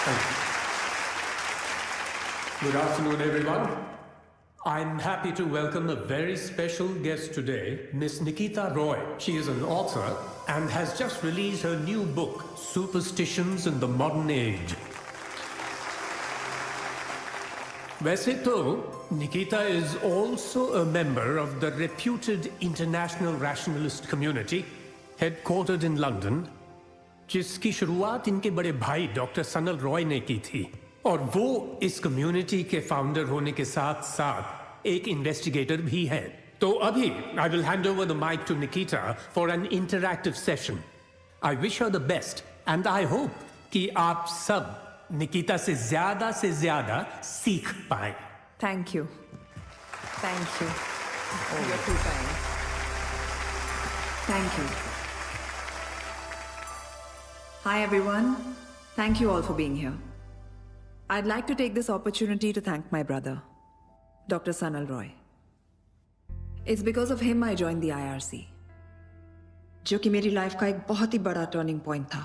Thank you. Good afternoon, everyone. I'm happy to welcome a very special guest today, Miss Nikita Roy. She is an author and has just released her new book, Superstitions in the Modern Age. वैसे तो Nikita is also a member of the reputed international rationalist community, headquartered in London, जिसकी शुरुआत इनके बड़े भाई doctor Sanal Roy ने की थी, और वो इस कम्युनिटी के फाउंडर होने के साथ साथ एक इन्वेस्टिगेटर भी है। तो अभी I will hand over the mic to Nikita for an interactive session. I wish her the best and I hope कि आप सब निकिता से ज्यादा सीख पाए। Thank you. Thank you. Oh, you're too kind. Thank you. Hi everyone. Thank you all for being here. I'd like to take this opportunity to thank my brother, Dr. Sanal Roy. It's because of him I joined the IRC, जो कि मेरी life का एक बहुत ही बड़ा turning point था।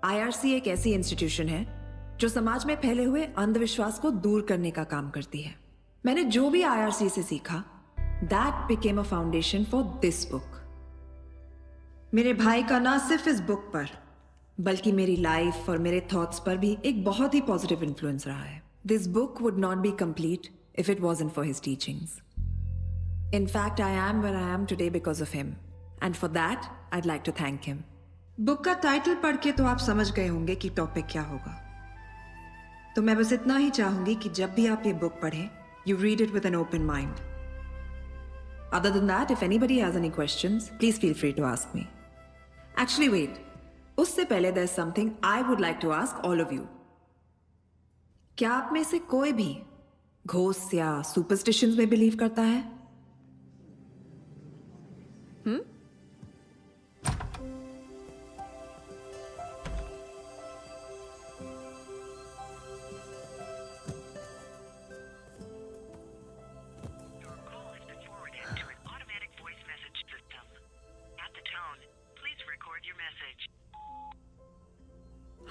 IRC एक ऐसी इंस्टीट्यूशन है जो समाज में फैले हुए अंधविश्वास को दूर करने का काम करती है। मैंने जो भी IRC से सीखा, that became a foundation for this book. मेरे भाई का ना सिर्फ इस बुक पर, बल्कि मेरी लाइफ और मेरे थॉट्स पर भी एक बहुत ही पॉजिटिव इन्फ्लुएंस रहा है। This book would not be complete if it wasn't for his teachings. In fact, I am where I am today because of him. And for that, I'd like to thank him. Book का title पढ़ के तो आप समझ गए होंगे कि topic क्या होगा। तो मैं बस इतना ही चाहूंगी कि जब भी आप ये बुक पढ़ें, you read it with an open mind. Other than that, if anybody has any questions, please feel free to ask me. Actually, wait. उससे पहले there's something I would like to ask all of you. क्या आप में से कोई भी ghost या superstitions में बिलीव करता है?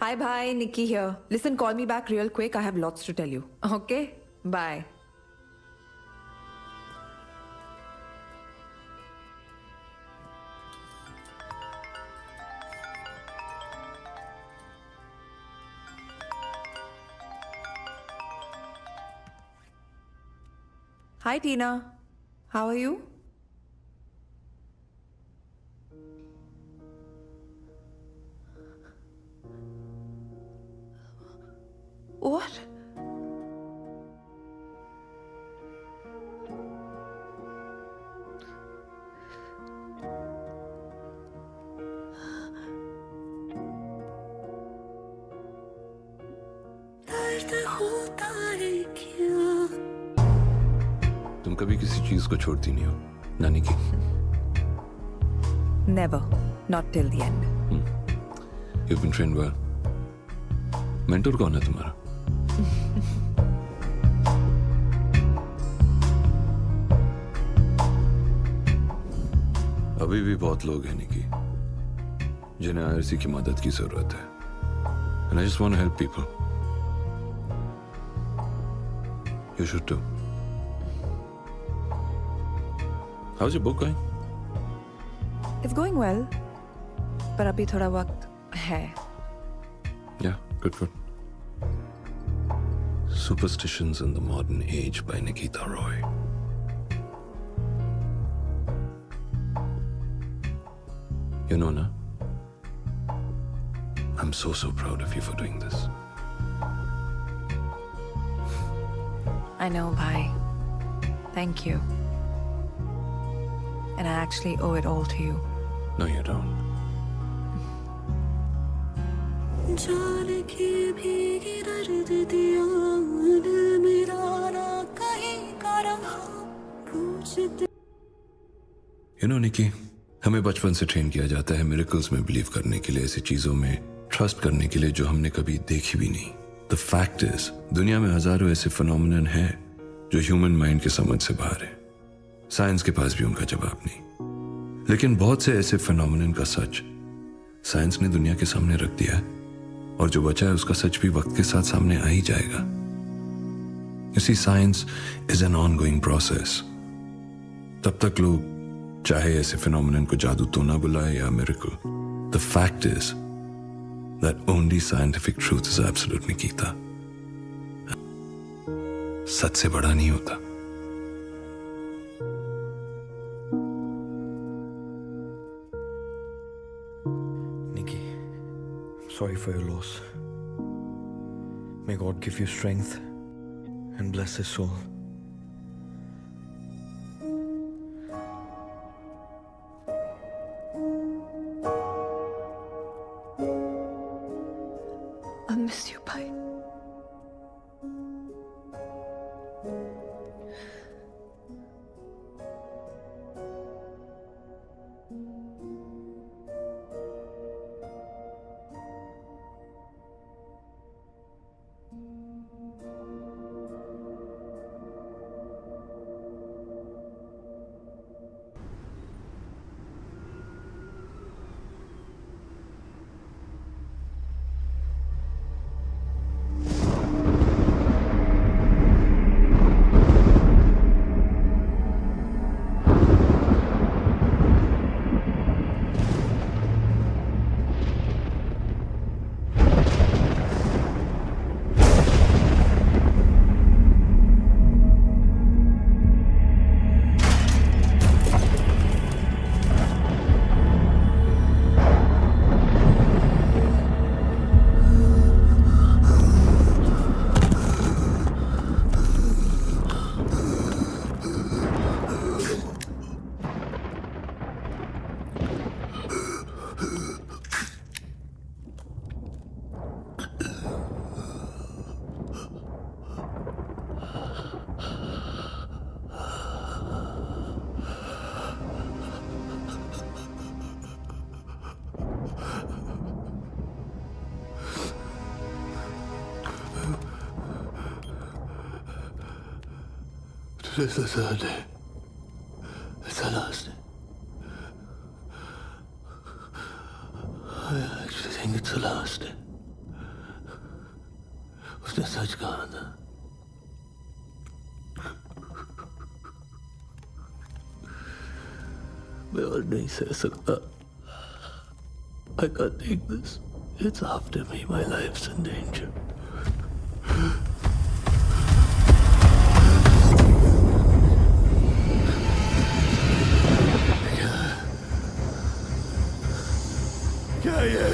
Hi, bye. Nikki here. Listen, call me back real quick. I have lots to tell you. Okay? Bye. Hi, Tina. How are you? What? तुम कभी किसी चीज को छोड़ती नहीं हो, नानी की? Never. Not till the end. You've been trained well. Mentor कौन है तुम्हारा? अभी भी बहुत लोग हैं निकी, जिन्हें आईआरसी की मदद की जरूरत है। And I just want to help people. You should too. How's your book going? It's going well. पर अभी थोड़ा वक्त है। Yeah, good. Superstitions in the Modern Age by Nikita Roy. You know, na? I'm so proud of you for doing this. I know, bhai. Thank you. And I actually owe it all to you. No, you don't. You know, निकी, हमें बचपन से train किया जाता है miracles में believe करने के लिए, ऐसी चीजों में ट्रस्ट करने के लिए जो हमने कभी देखी भी नहीं। द फैक्ट इज, दुनिया में हजारों ऐसे फिनोमिनन हैं जो ह्यूमन माइंड के समझ से बाहर है। साइंस के पास भी उनका जवाब नहीं। लेकिन बहुत से ऐसे फिनोमिनन का सच साइंस ने दुनिया के सामने रख दिया है, और जो बचा है उसका सच भी वक्त के साथ सामने आ ही जाएगा। You see, science is an ongoing process. तब तक लोग चाहे ऐसे फिनोमिनन को जादू तो ना बुलाए या miracle, the fact is that only scientific truth is absolute, Nikita. सच से बड़ा नहीं होता। Nikki, I'm sorry for your loss. May God give you strength and bless his soul. I miss you, bhai. Today's the third day. It's the last day. I actually think it's the last day. उसने सच कहा था। मैं और नहीं सह सकता। I can't take this. It's after me. My life's in danger. क्या ये?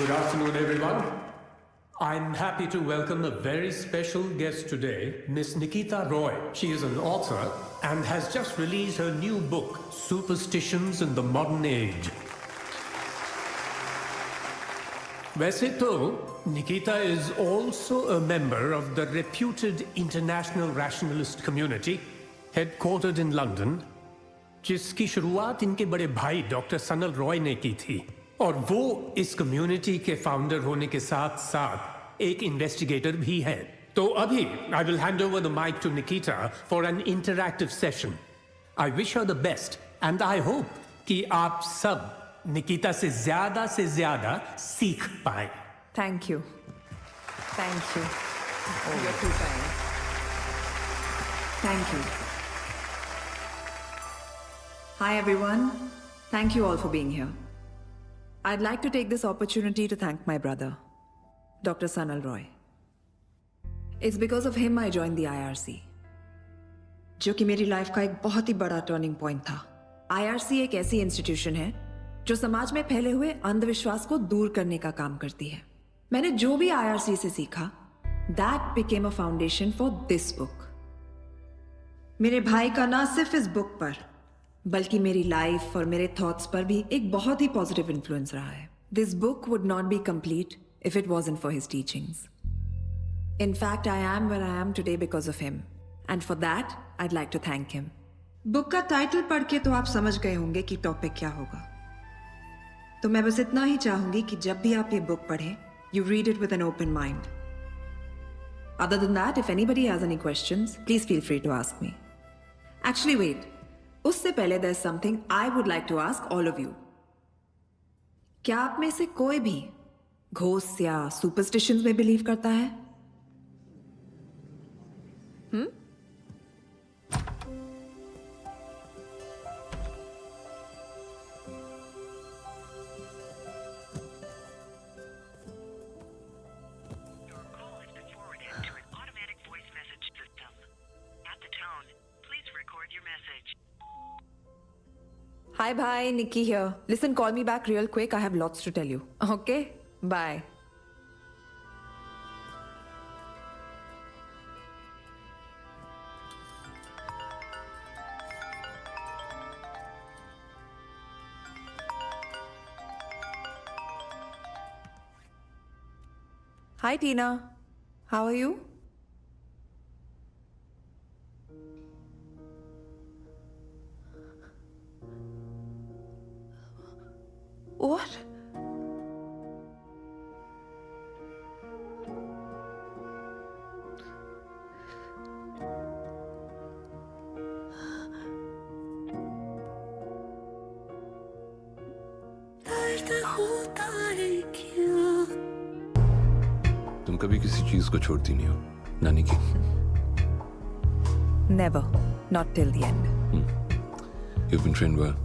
Good afternoon, everyone. I'm happy to welcome a very special guest today, Miss Nikita Roy. She is an author and has just released her new book, Superstitions in the Modern Age. वैसे तो Nikita is also a member of the reputed international rationalist community, headquartered in London, जिसकी शुरुआत इनके बड़े भाई doctor Sanal Roy ने की थी, और वो इस कम्युनिटी के फाउंडर होने के साथ साथ एक इन्वेस्टिगेटर भी है। तो अभी I will hand over the mic to Nikita for an interactive session. I wish her the best and I hope कि आप सब निकिता से ज्यादा सीख पाए। Thank you. Thank you. You're too kind. Thank you. Hi, everyone. Thank you all for being here. I'd like to take this opportunity to thank my brother, Dr. Sanal Roy. It's because of him I joined the IRC. जो कि मेरी life का एक बहुत ही बड़ा turning point था। IRC एक ऐसी इंस्टीट्यूशन है जो समाज में फैले हुए अंधविश्वास को दूर करने का काम करती है। मैंने जो भी IRC से सीखा, that became a foundation for this book. मेरे भाई का ना सिर्फ इस बुक पर बल्कि मेरी लाइफ और मेरे थॉट्स पर भी एक बहुत ही पॉजिटिव इन्फ्लुएंस रहा है। This book would not be complete if it wasn't for his teachings. In fact, I am where I am today because of him. And for that, I'd like to thank him. Book का title पढ़ के तो आप समझ गए होंगे कि topic क्या होगा। तो मैं बस इतना ही चाहूंगी कि जब भी आप ये बुक पढ़ें, you read it with an open mind. Other than that, if anybody has any questions, please feel free to ask me. Actually, wait. उससे पहले there's something I would like to ask all of you. क्या आप में से कोई भी ghost या superstitions में बिलीव करता है? Hi, bye, Nikki here. Listen, call me back real quick. I have lots to tell you. Okay? Bye. Hi, Tina. How are you? What? तुम कभी किसी चीज को छोड़ती नहीं हो, नानी की? Never. Not till the end. You've been trained well.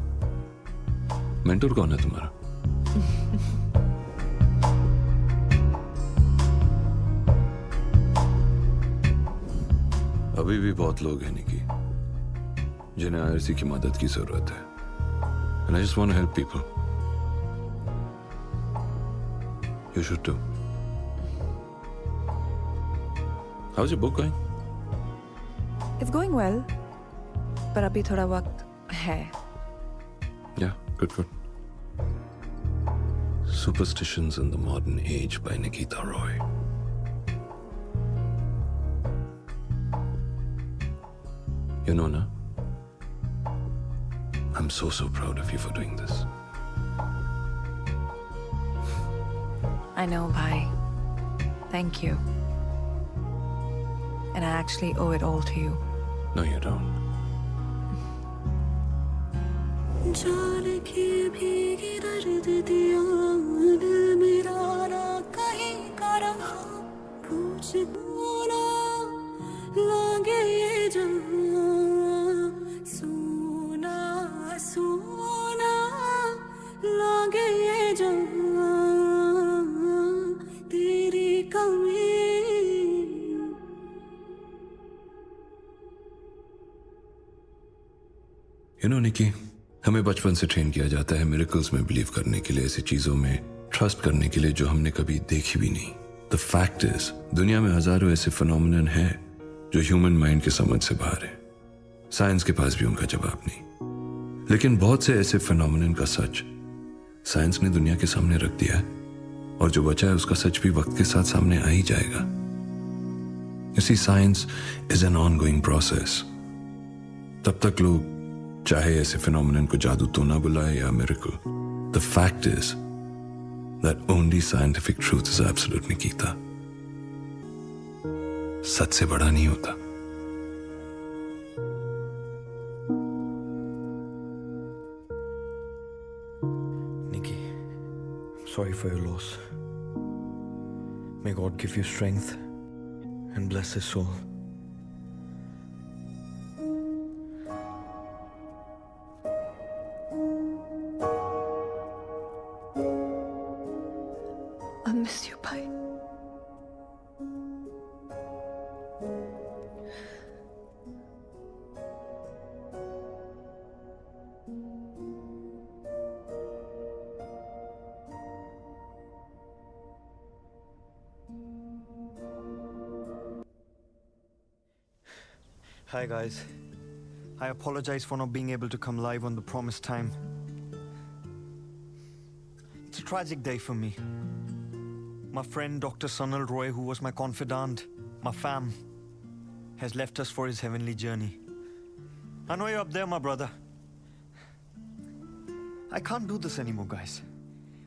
Mentor कौन है तुम्हारा? अभी भी बहुत लोग हैं निकी जिन्हें आईआरसी की मदद की जरूरत है। And I just want to help people. You should too. How's your book going? It's going well. पर अभी थोड़ा वक्त है। Yeah, good. Superstitions in the Modern Age by Nikita Roy. You know, na? I'm so proud of you for doing this. I know, bhai. Thank you. And I actually owe it all to you. No, you don't. जान की भीगी दर्द दिया दिल मेरा ना कहीं का रहा मुझको ना लगे ये जहां सोना सोना लगे ये जहां तेरी कमी You know, Nikki, हमें बचपन से ट्रेन किया जाता है मिरेकल्स में बिलीव करने के लिए, ऐसी चीजों में ट्रस्ट करने के लिए जो हमने कभी देखी भी नहीं। द फैक्ट इज दुनिया में हजारों ऐसे फिनोमिनन हैं जो ह्यूमन माइंड के समझ से बाहर है। साइंस के पास भी उनका जवाब नहीं। लेकिन बहुत से ऐसे फिनोमिनन का सच साइंस ने दुनिया के सामने रख दिया है, और जो बचा है उसका सच भी वक्त के साथ सामने आ ही जाएगा। You see, science is an ongoing process. तब तक लोग चाहे ऐसे फिनोमिनन को जादू तो ना बुलाए या miracle, the fact is that only scientific truth is absolute, Nikita. सच से बड़ा नहीं होता। Nikki, I'm sorry for your loss. May God give you strength and bless his soul. I miss you, bhai. Hi guys, I apologize for not being able to come live on the promised time. It's a tragic day for me. My friend Dr. Sanal Roy, who was my confidant, my fam, has left us for his heavenly journey. I know you're up there, my brother. I can't do this anymore, guys.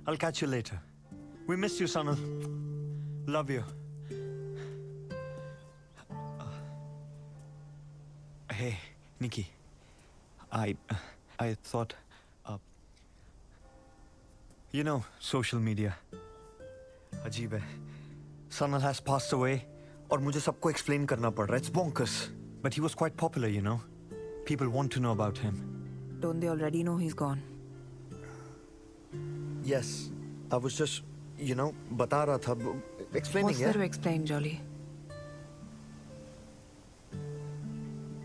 I'll catch you later. We miss you, Sanal. Love you. Hey, Nikki. I thought, you know, social media. अजीब है. Sanal has passed away, और मुझे सबको explain करना पड़ रहा है. It's bonkers. But he was quite popular, you know. People want to know about him. Don't they already know he's gone? Yes, I was just, you know, बता रहा था, explaining. What's there to explain, Jolly?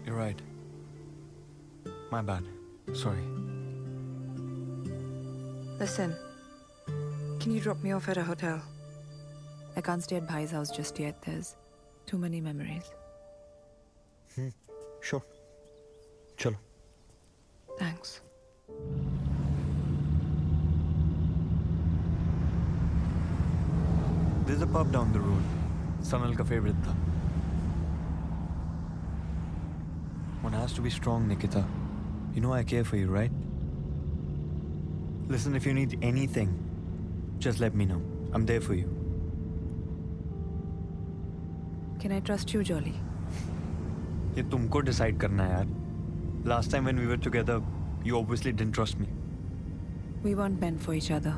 You're right. My bad. Sorry. Listen, can you drop me off at a hotel? I can't stay at Bhai's house just yet. There's too many memories. Sure. Chalo. Thanks. There's a pub down the road. Sanal ka favorite tha. One has to be strong, Nikita. You know I care for you, right? Listen, if you need anything, just let me know. I'm there for you. Can I trust you, Jolly? ये तुमको decide करना है यार. Last time when we were together, you obviously didn't trust me. We weren't meant for each other.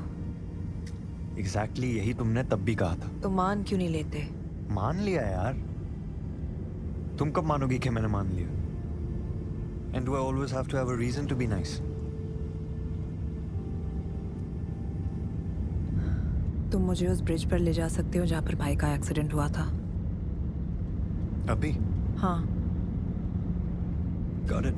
Exactly, यही तुमने तब भी कहा था. तो मान क्यों नहीं लेते? मान लिया यार. तुम कब मानोगी कि मैंने मान लिया? And do I always have to have a reason to be nice? तुम मुझे उस ब्रिज पर ले जा सकते हो जहाँ पर भाई का एक्सीडेंट हुआ था? अभी? हाँ. Got it.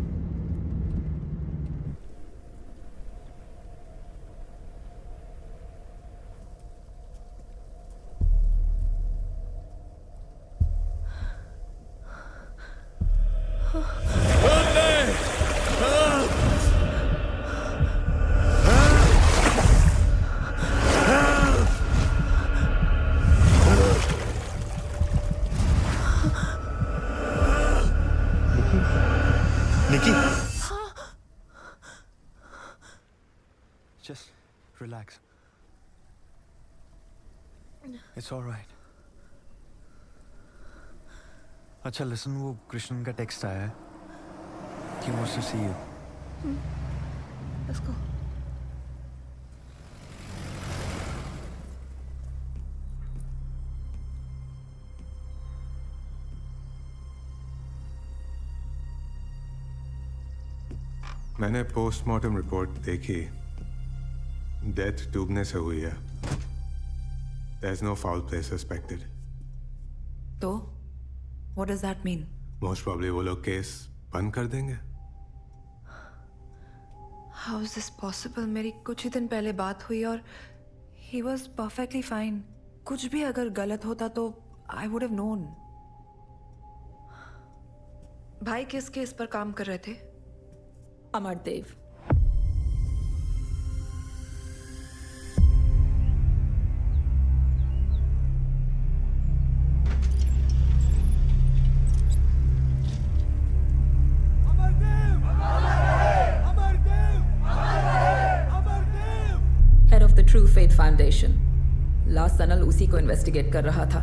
Nikki. Just relax. It's all right. अच्छा listen, वो कृष्णन का टेक्स्ट आया है. He wants to see you. Let's go. मैंने पोस्टमार्टम रिपोर्ट देखी. डेथ डूबने से हुई है. There is no foul play suspected. तो what does that mean? Most probably वो लोग केस बंद कर देंगे. How is this possible? मेरी कुछ ही दिन पहले बात हुई और he was perfectly fine. कुछ भी अगर गलत होता तो I would have known. भाई किस केस पर काम कर रहे थे? Amardev. Head of the true faith foundation. Last Sanal उसी को इन्वेस्टिगेट कर रहा था.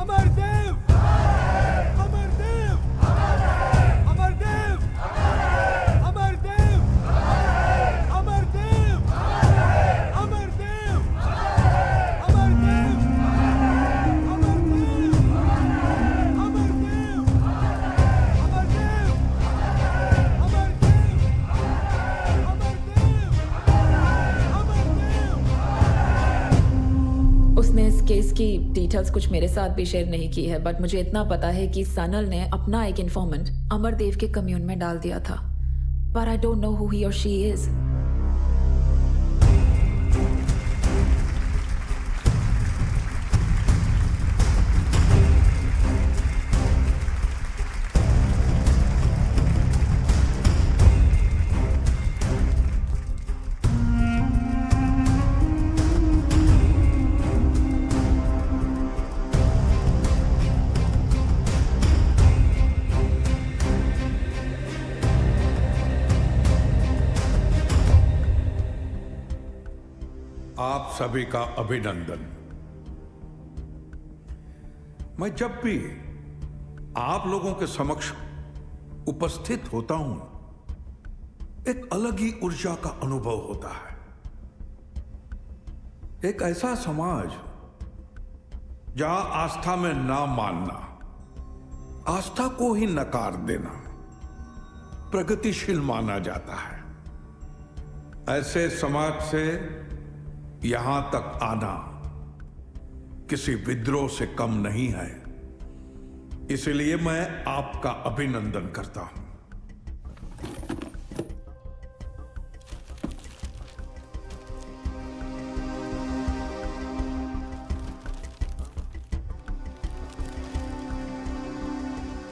अमरदेव! अमरदेव! अमरदेव! अमरदेव! अमरदेव! अमरदेव! उसने इस केस की डिटेल्स कुछ मेरे साथ भी शेयर नहीं की है, बट मुझे इतना पता है कि सनल ने अपना एक इन्फॉर्मेंट अमरदेव के कम्यून में डाल दिया था. पर I don't know who he और शी इज. आप सभी का अभिनंदन. मैं जब भी आप लोगों के समक्ष उपस्थित होता हूं, एक अलग ही ऊर्जा का अनुभव होता है. एक ऐसा समाज जहां आस्था में ना मानना, आस्था को ही नकार देना प्रगतिशील माना जाता है. ऐसे समाज से यहां तक आना किसी विद्रोह से कम नहीं है. इसलिए मैं आपका अभिनंदन करता हूं.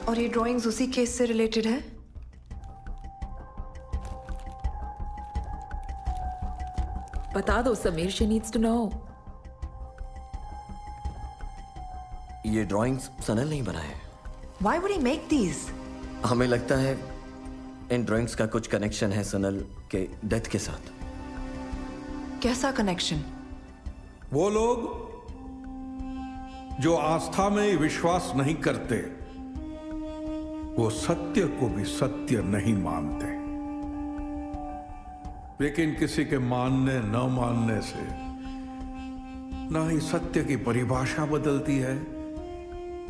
और ये ड्राइंग्स उसी केस से रिलेटेड है? बता दो Sameer, she needs to know. ये ड्राइंग्स सनल नहीं बनाए. Why would he make these? हमें लगता है इन ड्राइंग्स का कुछ कनेक्शन है सनल के डेथ के साथ. कैसा कनेक्शन? वो लोग जो आस्था में विश्वास नहीं करते, वो सत्य को भी सत्य नहीं मानते. लेकिन किसी के मानने न मानने से ना ही सत्य की परिभाषा बदलती है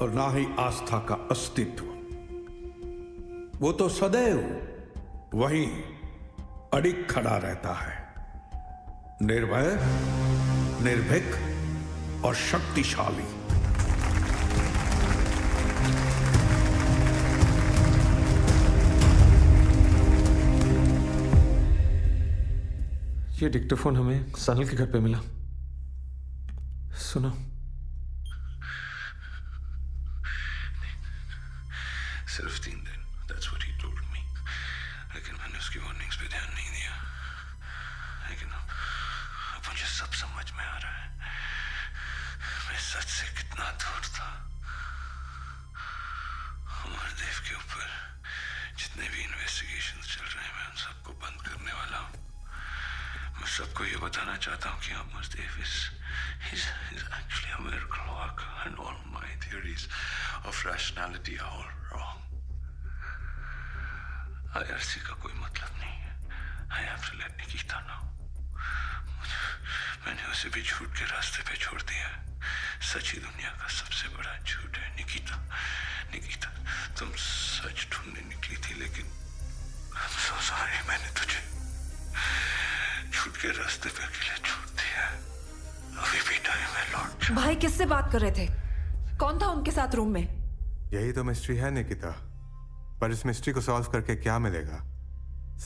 और ना ही आस्था का अस्तित्व. वो तो सदैव वहीं अडिग खड़ा रहता है, निर्भय, निर्भीक और शक्तिशाली. ये डिक्टोफोन हमें सनल के घर पे मिला. सुनो. सिर्फ 3 दिन, that's what he told me. लेकिन मैंने उसकी वार्निंग्स पे ध्यान नहीं दिया. लेकिन अब मुझे सब समझ में आ रहा है. मैं सच से कितना दूर था. अमरदेव के ऊपर इन्वेस्टिगेशंस चल रहे हैं, मैं उन सबको बंद करने वाला हूँ। मैं सबको ये बताना चाहता हूँ कि अमर देव is actually a miracle worker and all my theories of rationality are all wrong. IRC का कोई मतलब नहीं है. I have to let Nikita know. मैंने उसे भी झूठ के रास्ते पे छोड़ दिया है. सच ही दुनिया का सबसे बड़ा झूठ है. निकिता, तुम सच ढूंढने निकली थी, लेकिन I'm so sorry, मैंने तुझे झूठ के रास्ते पे अकेले छोड़ दिया है. अभी भी टाइम है लौट. भाई किससे बात कर रहे थे? कौन था उनके साथ रूम में? यही तो मिस्ट्री है निकिता. पर इस मिस्ट्री को सॉल्व करके क्या मिलेगा?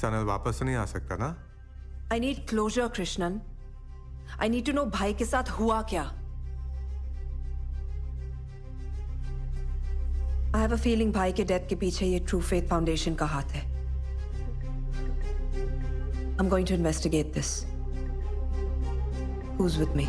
सनल वापस तो नहीं आ सकता ना? I need closure, Krishnan. I need to know भाई के साथ हुआ क्या. I have a feeling भाई के डेथ के पीछे ये ट्रू फेथ फाउंडेशन का हाथ है. I'm going to investigate this. Who's with me?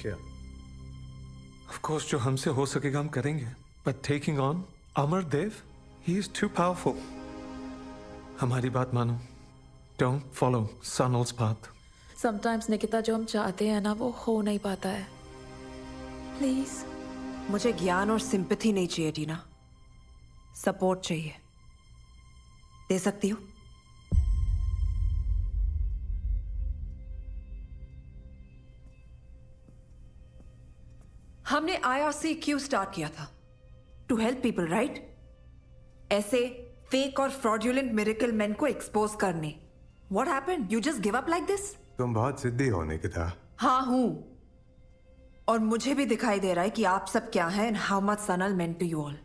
क्या? Of course, जो हमसे हो सकेगा हम करेंगे. But taking on Amar Dev, he is too powerful. हमारी बात मानो. Don't follow Sanal's path. Sometimes Nikita जो हम चाहते हैं ना वो हो नहीं पाता है. Please. मुझे ज्ञान और सिंपैथी नहीं चाहिए टीना. सपोर्ट चाहिए. दे सकती हो? हमने IRC क्यों स्टार्ट किया था? To help people, right? ऐसे फेक और फ्रॉडुलेंट मिरेकल मैन को एक्सपोज करने. What happened? You just give up like this? तुम बहुत जिद्दी हो निकिता. हाँ हूं. और मुझे भी दिखाई दे रहा है कि आप सब क्या हैं and how much Sanal meant to you all.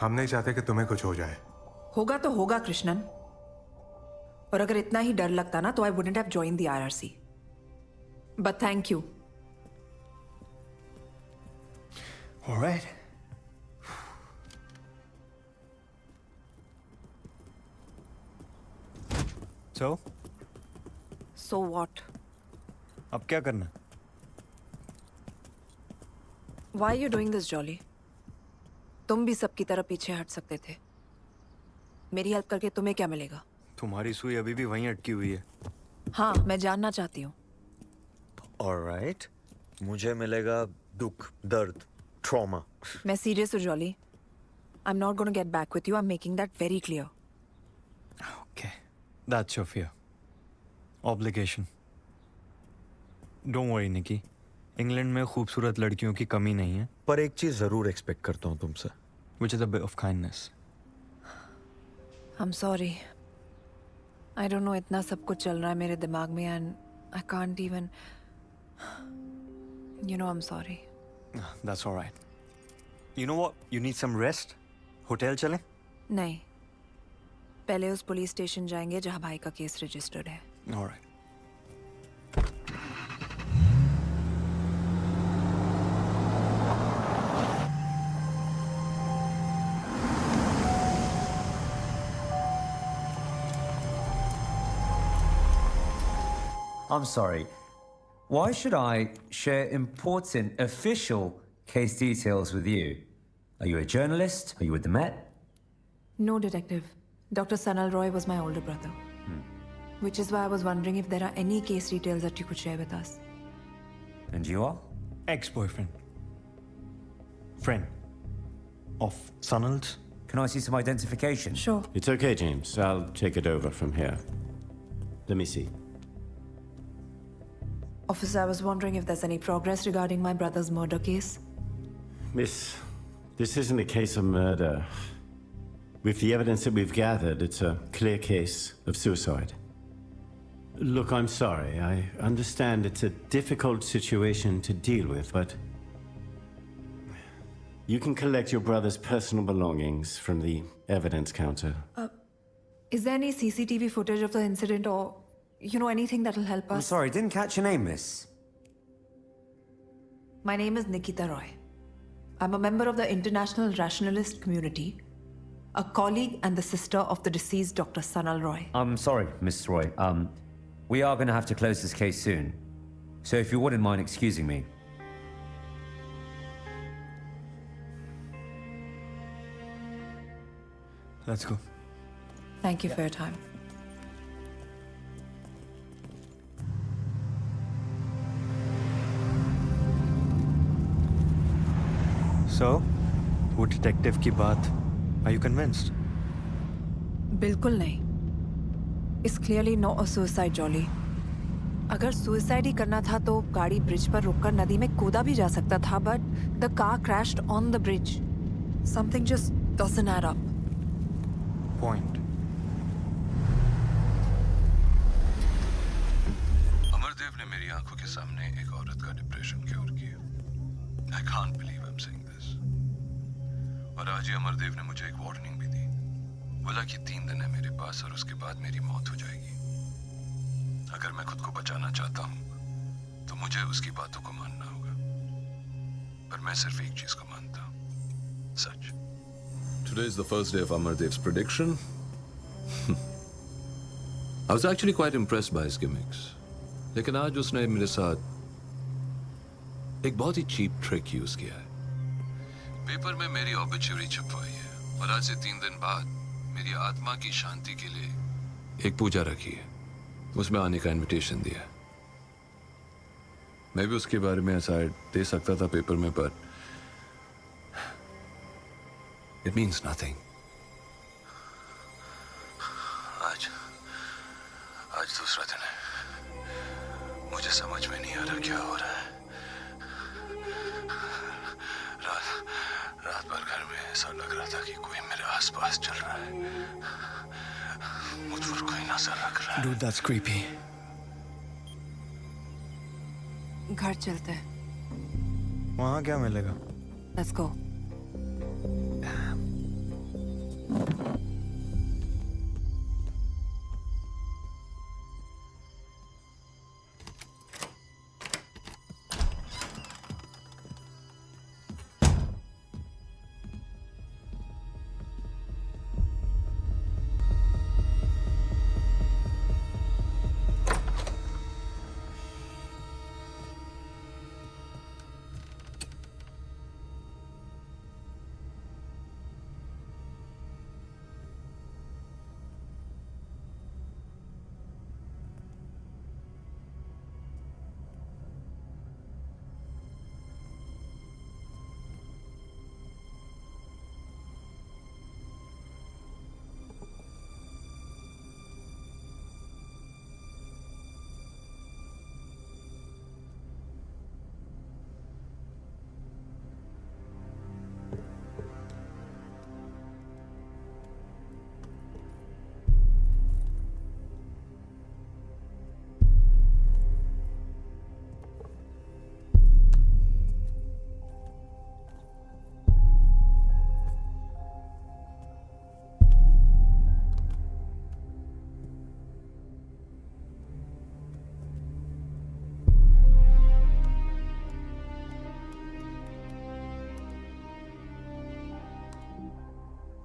हम नहीं चाहते कि तुम्हें कुछ हो जाए. होगा तो होगा कृष्णन. और अगर इतना ही डर लगता ना तो I wouldn't have joined the IRC. But thank you. All right. So what? अब क्या करना? Why are you doing this, Jolly? तुम भी सबकी तरह पीछे हट सकते थे. मेरी हेल्प करके तुम्हें क्या मिलेगा? तुम्हारी सुई अभी भी वहीं अटकी हुई है. हाँ, मैं जानना चाहती हूँ. All right. मुझे मिलेगा दुख, दर्द, trauma. मैं सीरियस हूँ, Jolly. I'm not going to get back with you. I'm making that very clear. Okay. That's your fear. Obligation. Don't worry, Nikki. England में खूबसूरत लड़कियों की कमी नहीं है. पर एक चीज जरूर एक्सपेक्ट करता हूँ तुमसे. Which is a bit of kindness. I'm sorry. I don't know, इतना सब कुछ चल रहा है मेरे दिमाग में and I can't even. You know, I'm sorry. That's all right. You know what? You need some rest. Hotel चलें? नहीं. पहले उस पुलिस स्टेशन जाएंगे जहाँ भाई का केस रजिस्टर्ड है. All right. I'm sorry. Why should I share important official case details with you? Are you a journalist? Are you with the Met? No, detective. Dr. Sanal Roy was my older brother. Which is why I was wondering if there are any case details that you could share with us. And you are? Ex-boyfriend. Friend. Of Sanal's. Can I see some identification? Sure. It's okay, James. I'll take it over from here. Let me see. Officer, I was wondering if there's any progress regarding my brother's murder case. Miss, this isn't a case of murder. With the evidence that we've gathered, it's a clear case of suicide. Look, I'm sorry. I understand it's a difficult situation to deal with, but you can collect your brother's personal belongings from the evidence counter. Is there any CCTV footage of the incident or, you know, anything that'll help us? I'm sorry, didn't catch your name, miss. My name is Nikita Roy. I'm a member of the international rationalist community, a colleague and the sister of the deceased Dr. Sanal Roy. I'm sorry, Miss Roy. We are going to have to close this case soon. So if you wouldn't mind excusing me. Let's go. Thank you for your time. So, वो detective की बात, are you convinced? बिल्कुल नहीं. It's clearly not a suicide, Jolly. अगर suicide ही करना था तो गाड़ी ब्रिज पर रुककर नदी में कूदा भी जा सकता था, but the car crashed on the bridge. Something just doesn't add up. Point. Amardev ने मेरी आंखों के सामने एक औरत का डिप्रेशन क्योर किया. I can't believe I'm saying this. और आज ही अमरदेव ने मुझे एक वार्निंग भी दी. बोला कि 3 दिन है मेरे पास और उसके बाद मेरी मौत हो जाएगी. अगर मैं खुद को बचाना चाहता हूं तो मुझे उसकी बातों को मानना होगा. पर मैं सिर्फ एक चीज को मानता हूं, सच. Today is the first day of Amardev's prediction. I was actually quite impressed by his gimmicks. लेकिन आज उसने मेरे साथ एक बहुत ही चीप ट्रिक यूज किया है. पेपर में मेरी ऑबिचुरी छपवाई है और आज से 3 दिन बाद मेरी आत्मा की शांति के लिए एक पूजा रखी है. उसमें आने का इनविटेशन दिया. मैं भी उसके बारे में ऐसा दे सकता था पेपर में, पर इट मीन्स नथिंग. आज दूसरा दिन है. मुझे समझ में नहीं आ रहा क्या हो रहा है. रात भर घर में ऐसा लग रहा था कि कोई मेरे आसपास चल रहा है. मुझ पर कोई नजर रख रहा है. Dude, that's creepy. घर चलते हैं. वहाँ क्या मिलेगा? Let's go.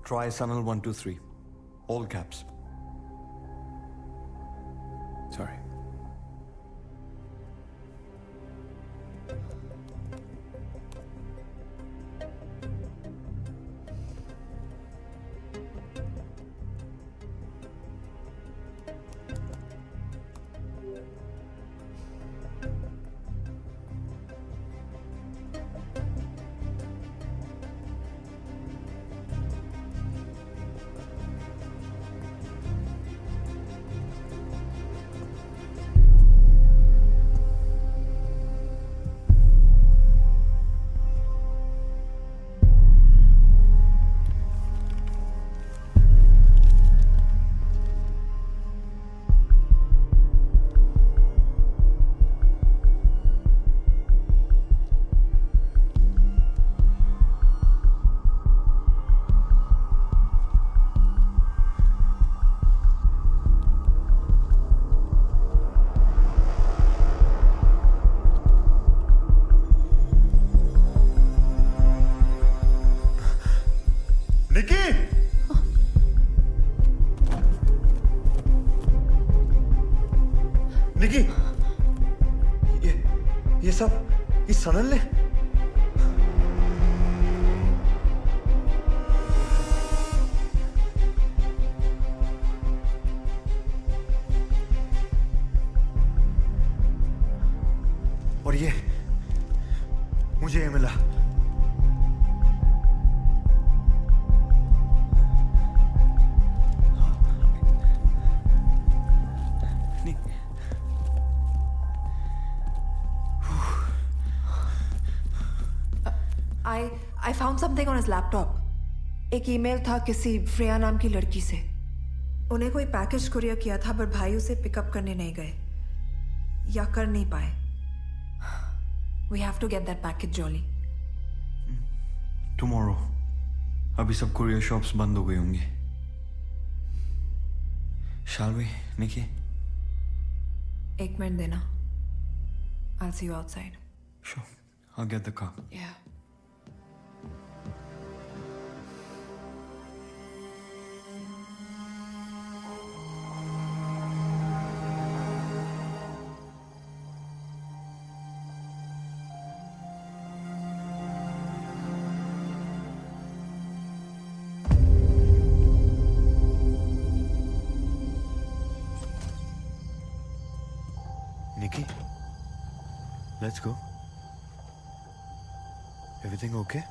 Try Sanal 123. All caps. Sorry. निकी! निकी! ये सब इस सनल ने? और ये मुझे ये मिला। I found something on his laptop. एक ईमेल था किसी फ्रेया नाम की लड़की से। उन्हें कोई पैकेज कुरियर किया था पर भाई उसे पिकअप करने नहीं गए या कर नहीं पाए। We have to get that package, Jolly. Tomorrow. अभी सब कुरियर शॉप्स बंद हो गई होंगी। Shall we, Nikki? एक मिनट देना। I'll see you outside. Sure. I'll get the car. Yeah. Nikki, let's go. Everything okay?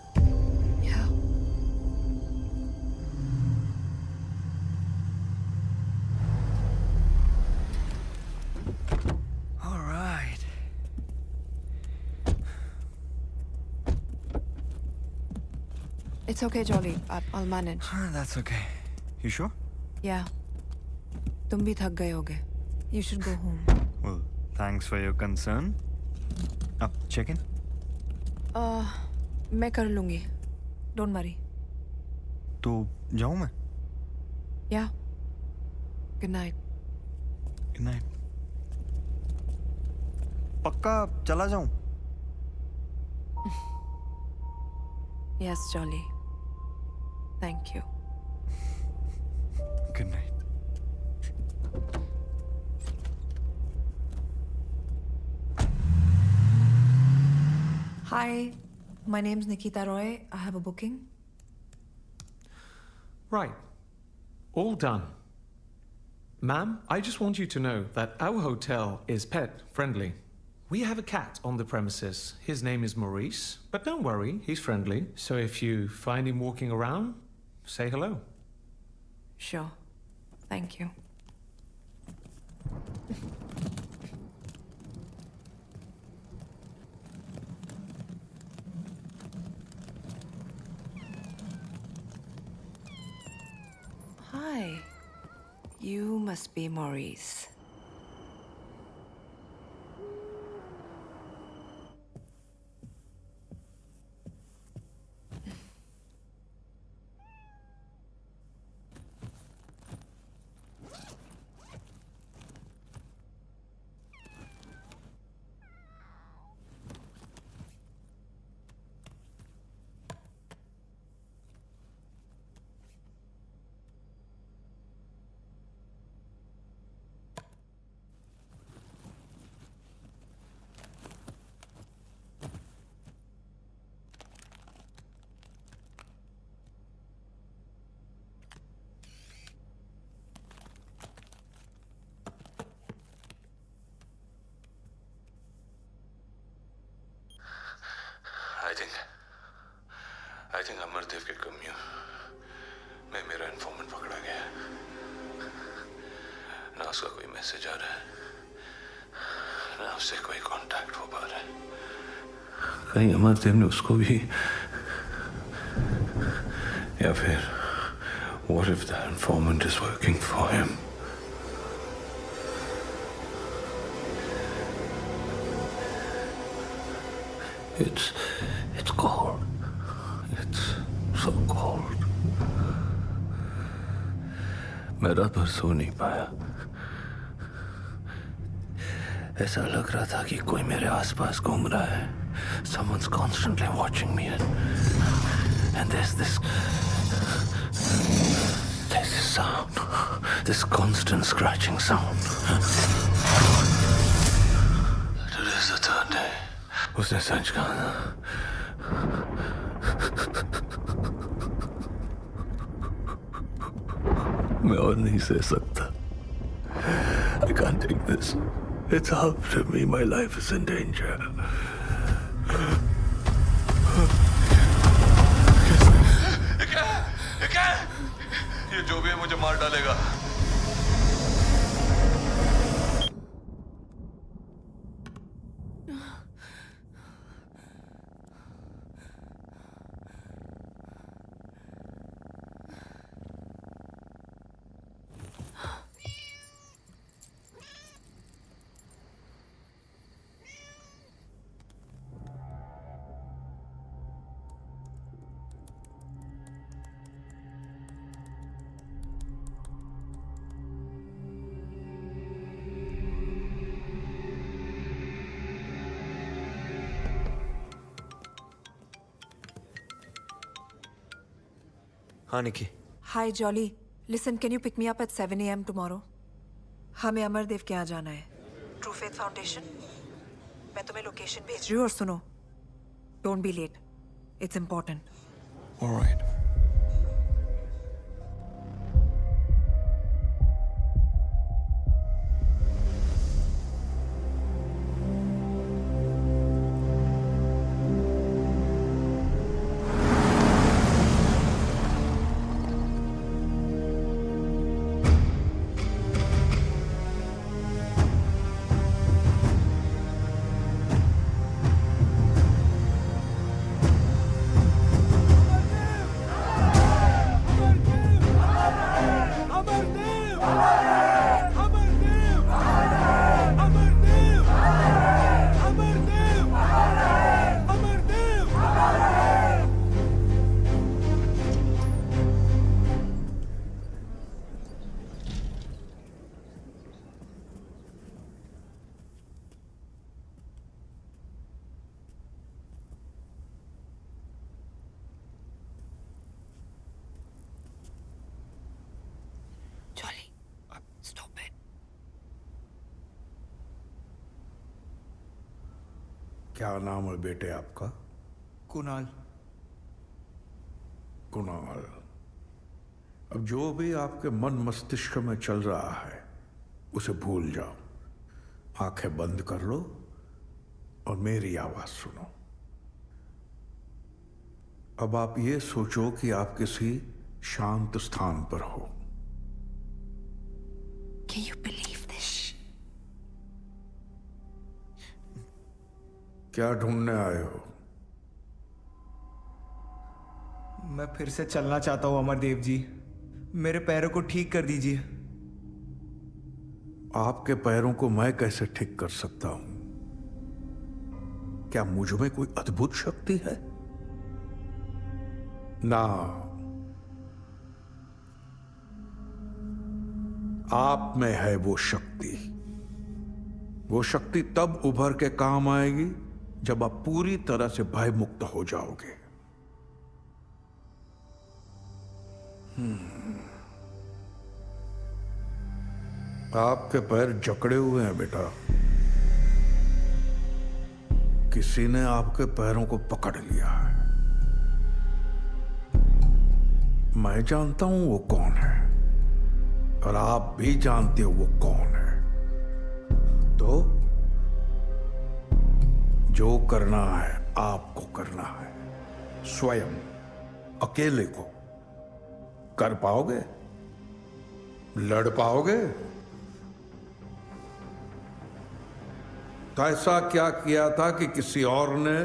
Yeah. All right. It's okay, Jolly. I'll manage. That's okay. You sure? Yeah. तुम भी थक गए होगे. You should go home. Well, thanks for your concern. Up, check in. मैं कर लूंगी. Don't worry. तो जाऊं मैं? Yeah. Good night. Good night. पक्का चला जाऊं? Yes, Jolly. Thank you. Good night. Hi, my name's Nikita Roy. I have a booking. Right. All done. Ma'am, I just want you to know that our hotel is pet friendly. We have a cat on the premises. His name is Maurice, but don't worry, he's friendly. So if you find him walking around, say hello. Sure. Thank you. Hi. You must be Maurice. I think Amardev के कमियों में मेरा informant पकड़ा गया है। ना उसका कोई मैसेज आ रहा है, ना उससे कोई कांटेक्ट हो पा रहा है। कहीं अमरदेव ने उसको भी, या फिर what if the informant is working for him? It's cold. It's so cold. मैं रात भर सो नहीं पाया। ऐसा लग रहा था कि कोई मेरे आसपास घूम रहा है। Someone's constantly watching me and there's this sound, this constant scratching sound. Today's the third day. उसने सच कहा ना. मैं और नहीं सह सकता. I can't take this. It's after me. My life is in danger. ये जो भी है मुझे मार डालेगा. हाँ निकी. Hi Jolly. Listen, can you pick me up at 7 a.m. tomorrow? हमें अमरदेव के यहाँ जाना है. True Faith Foundation. मैं तुम्हें लोकेशन भेज रही हूँ और सुनो. Don't be late. It's important. All right. क्या नाम है बेटे आपका? कुणाल. कुणाल. अब जो भी आपके मन मस्तिष्क में चल रहा है उसे भूल जाओ. आंखें बंद कर लो और मेरी आवाज सुनो. अब आप ये सोचो कि आप किसी शांत स्थान पर हो. Can you believe this? क्या ढूंढने आए हो? मैं फिर से चलना चाहता हूं अमरदेव जी. मेरे पैरों को ठीक कर दीजिए. आपके पैरों को मैं कैसे ठीक कर सकता हूं? क्या मुझ में कोई अद्भुत शक्ति है? ना, आप में है वो शक्ति. वो शक्ति तब उभर के काम आएगी जब आप पूरी तरह से भयमुक्त हो जाओगे. आपके पैर जकड़े हुए हैं बेटा. किसी ने आपके पैरों को पकड़ लिया है. मैं जानता हूं वो कौन है और आप भी जानते हो वो कौन है. तो जो करना है आपको करना है. स्वयं अकेले को कर पाओगे? लड़ पाओगे? तो ऐसा क्या किया था कि किसी और ने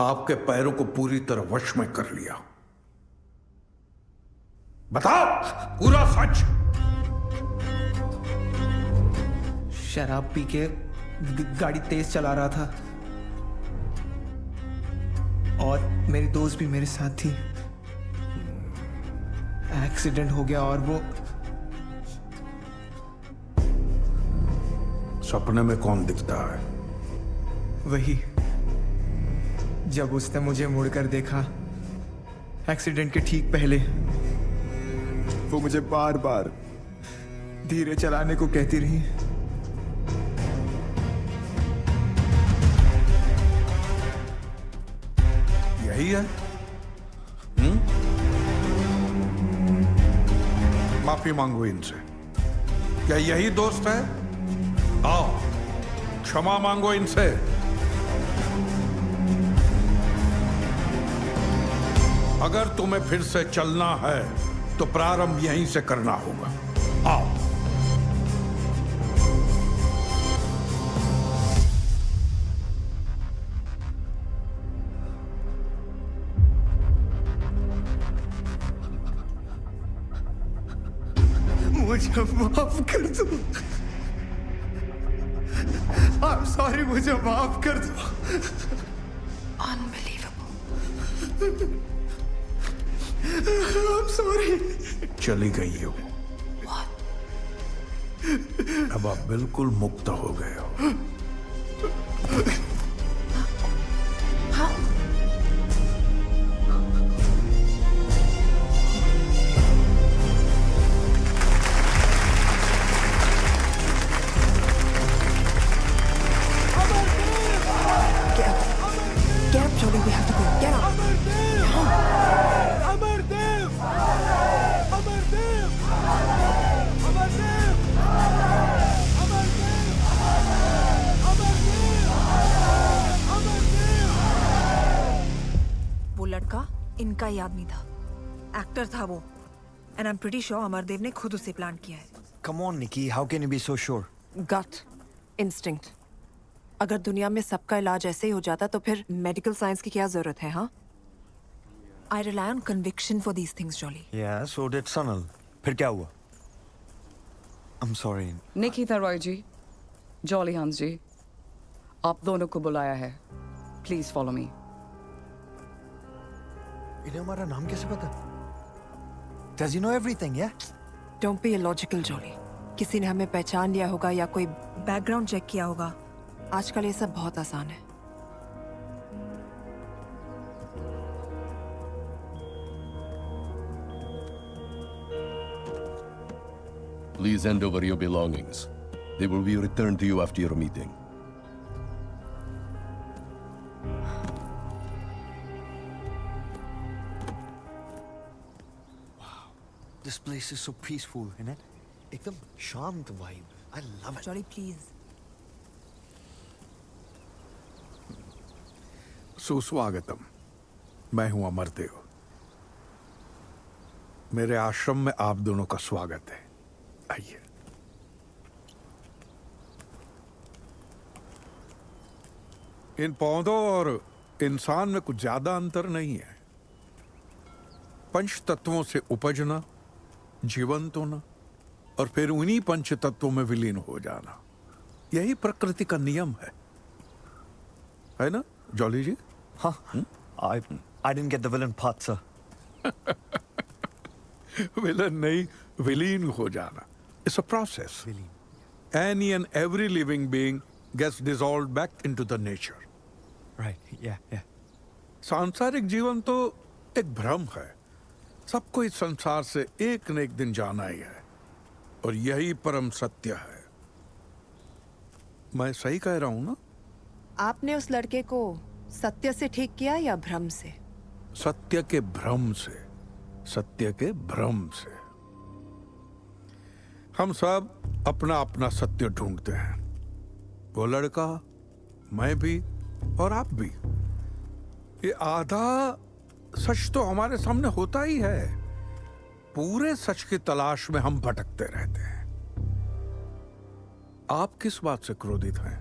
आपके पैरों को पूरी तरह वश में कर लिया? बताओ पूरा सच. शराब पी के गाड़ी तेज चला रहा था और मेरी दोस्त भी मेरे साथ थी. एक्सीडेंट हो गया और वो. सपने में कौन दिखता है? वही जब उसने मुझे मुड़कर देखा एक्सीडेंट के ठीक पहले. वो मुझे बार बार धीरे चलाने को कहती रही। यही है? माफी मांगो इनसे। क्या यही दोस्त है? आओ, क्षमा मांगो इनसे। अगर तुम्हें फिर से चलना है तो प्रारंभ यहीं से करना होगा। आओ। मुझे माफ कर दो। I'm sorry, मुझे माफ कर दो। Unbelievable. I'm sorry. चली गई हो। अब आप बिल्कुल मुक्त हो गए हो। Get up, Jolly. We have to go. Get up. वो लड़का इनका ही आदमी था। एक्टर था वो। And I am pretty sure Amardev ने खुद उसे प्लान किया है। Come on, Nikki. How can you be so sure? Gut instinct. अगर दुनिया में सबका इलाज ऐसे ही हो जाता तो फिर मेडिकल साइंस की क्या जरूरत है? हाँ, I rely on conviction for these things, Jolly. Yeah, so did Sanal. फिर क्या हुआ? I'm sorry. निकिता रॉय जी, जॉली हंस जी, आप दोनों को बुलाया है। Please follow me. इन्हें हमारा नाम कैसे पता? Does he know everything, yeah? Don't be illogical, jolly. किसी ने हमें पहचान लिया होगा या कोई बैकग्राउंड चेक किया होगा। आजकल ये सब बहुत आसान है। Please hand over your belongings. They will be returned to you after your meeting. This place is so peaceful, isn't it? एकदम शांत vibe. I love it. Jolly please. सुस्वागतम। मैं हूं अमरदेव। मेरे आश्रम में आप दोनों का स्वागत है। आइए। इन पौधों और इंसान में कुछ ज्यादा अंतर नहीं है। पंच तत्वों से उपजना, जीवंत होना और फिर उन्हीं पंच तत्वों में विलीन हो जाना, यही प्रकृति का नियम है ना जॉली जी? हाँ। I didn't get the villain part, sir. Villain नहीं, विलीन हो जाना। It's a process. Any and every living being gets dissolved back into the nature. Right. Yeah. सांसारिक जीवन तो एक भ्रम है। सबको इस संसार से एक न एक दिन जाना ही है और यही परम सत्य है। मैं सही कह रहा हूं ना? आपने उस लड़के को सत्य से ठीक किया या भ्रम से? सत्य के भ्रम से। सत्य के भ्रम से। हम सब अपना अपना सत्य ढूंढते हैं। वो लड़का, मैं भी और आप भी। ये आधा सच तो हमारे सामने होता ही है। पूरे सच की तलाश में हम भटकते रहते हैं। आप किस बात से क्रोधित हैं?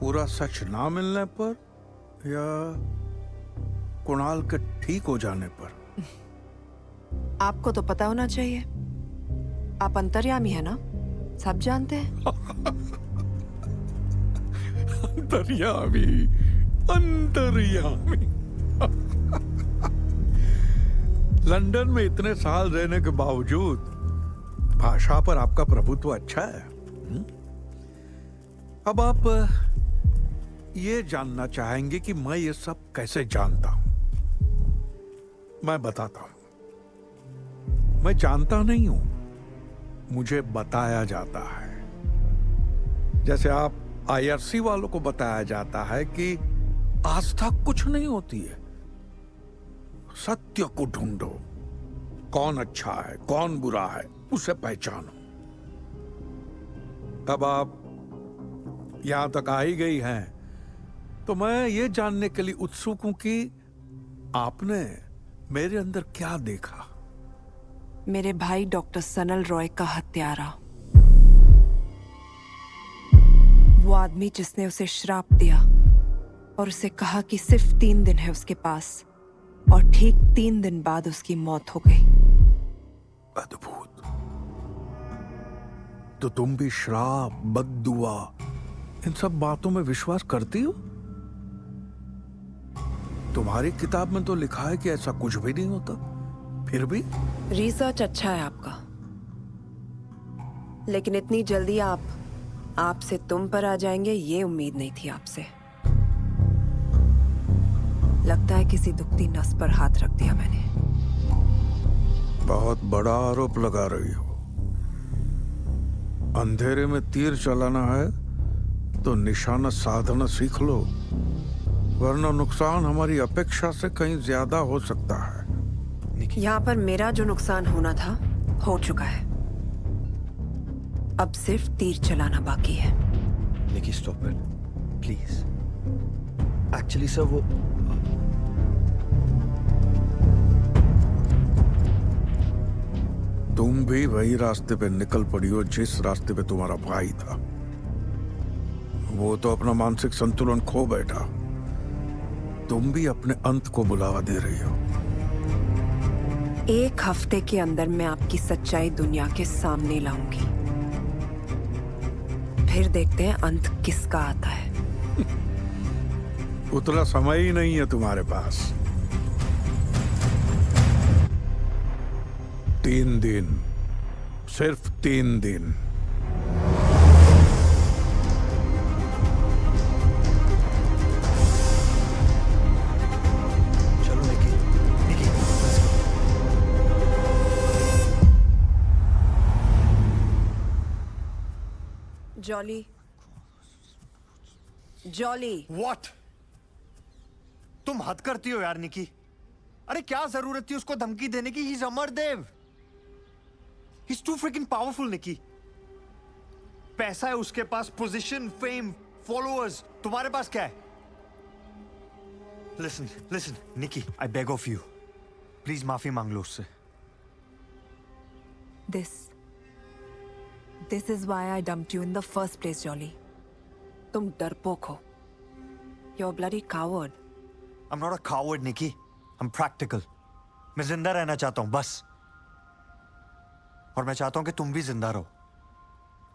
पूरा सच ना मिलने पर या कुणाल के ठीक हो जाने पर? आपको तो पता होना चाहिए। आप अंतर्यामी है ना, सब जानते हैं। अंतर्यामी। लंदन में इतने साल रहने के बावजूद भाषा पर आपका प्रभुत्व अच्छा है। अब आप ये जानना चाहेंगे कि मैं ये सब कैसे जानता हूं। मैं बताता हूं। मैं जानता नहीं हूं, मुझे बताया जाता है। जैसे आप IRC वालों को बताया जाता है कि आस्था कुछ नहीं होती है, सत्य को ढूंढो, कौन अच्छा है कौन बुरा है उसे पहचानो। अब आप यहां तक आ ही गई हैं, तो मैं ये जानने के लिए उत्सुक हूं कि आपने मेरे अंदर क्या देखा। मेरे भाई डॉक्टर सनल रॉय का हत्यारा, वो आदमी जिसने उसे श्राप दिया और उसे कहा कि सिर्फ 3 दिन है उसके पास, और ठीक 3 दिन बाद उसकी मौत हो गई। अद्भुत। तो तुम भी श्राप, बद्दुआ, इन सब बातों में विश्वास करती हो? तुम्हारी किताब में तो लिखा है कि ऐसा कुछ भी नहीं होता, फिर भी? रिसर्च अच्छा है आपका, लेकिन इतनी जल्दी आप से तुम पर आ जाएंगे ये उम्मीद नहीं थी आपसे। लगता है किसी दुखती नस पर हाथ रख दिया मैंने। बहुत बड़ा आरोप लगा रही हो। अंधेरे में तीर चलाना है तो निशाना साधना सीख लो, वरना नुकसान हमारी अपेक्षा से कहीं ज्यादा हो सकता है। यहाँ पर मेरा जो नुकसान होना था हो चुका है, अब सिर्फ तीर चलाना बाकी है। Nikki stop it please. Actually sir वो तुम भी वही रास्ते पे निकल पड़ी हो जिस रास्ते पे तुम्हारा भाई था। वो तो अपना मानसिक संतुलन खो बैठा, तुम भी अपने अंत को बुलावा दे रही हो। 1 हफ्ते के अंदर मैं आपकी सच्चाई दुनिया के सामने लाऊंगी, फिर देखते हैं अंत किसका आता है। उतना समय ही नहीं है तुम्हारे पास। 3 दिन, सिर्फ 3 दिन। चलो निकी, निकी let's go. Jolly, jolly. What? तुम हद करती हो यार निकी। अरे क्या जरूरत थी उसको धमकी देने की? He's Amardev. He's too freaking powerful, निकी। पैसा है उसके पास, पोजीशन, फेम, फॉलोअर्स। तुम्हारे पास क्या है? Listen, listen, Nikki, I beg of you. Please माफी मांग लो उससे। This is why I dumped you in the first place, Jolly. तुम डरपोक हो। You're a bloody coward. I'm not a coward, Nikki. I'm practical. मैं जिंदा रहना चाहता हूं बस। और मैं चाहता हूं कि तुम भी जिंदा रहो।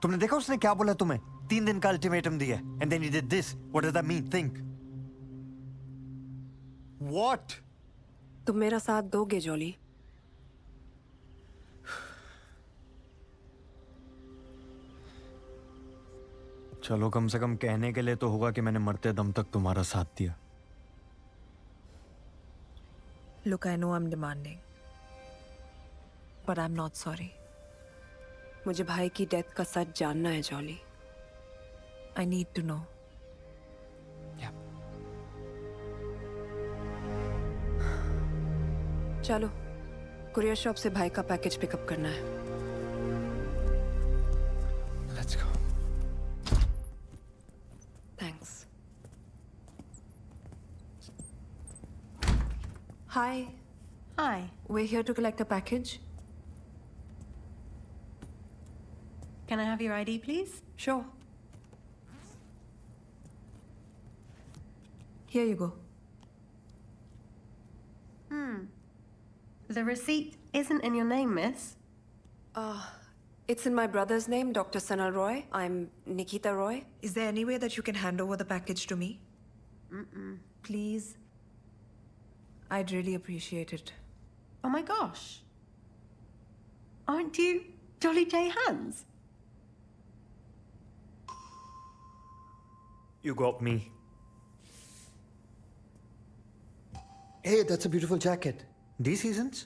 तुमने देखा उसने क्या बोला तुम्हें? 3 दिन का अल्टीमेटम दिया। And then you did this. What does that mean? Think. What? तुम मेरा साथ दोगे जॉली? चलो कम से कम कहने के लिए तो होगा कि मैंने मरते दम तक तुम्हारा साथ दिया। Look, I know I'm demanding, but I'm not sorry. मुझे भाई की डेथ का सच जानना है jolly. I need to know. चलो, कुरियर शॉप से भाई का पैकेज पिकअप करना है। Let's go. Thanks. Hi. Hi. We're here to collect a package. Can I have your ID, please? Sure. Here you go. The receipt isn't in your name, miss. It's in my brother's name, Dr. Sanal Roy. I'm Nikita Roy. Is there any way that you can hand over the package to me? Please. I'd really appreciate it. Oh my gosh. Aren't you Jolly J. Hands? You got me. Hey, that's a beautiful jacket. These seasons?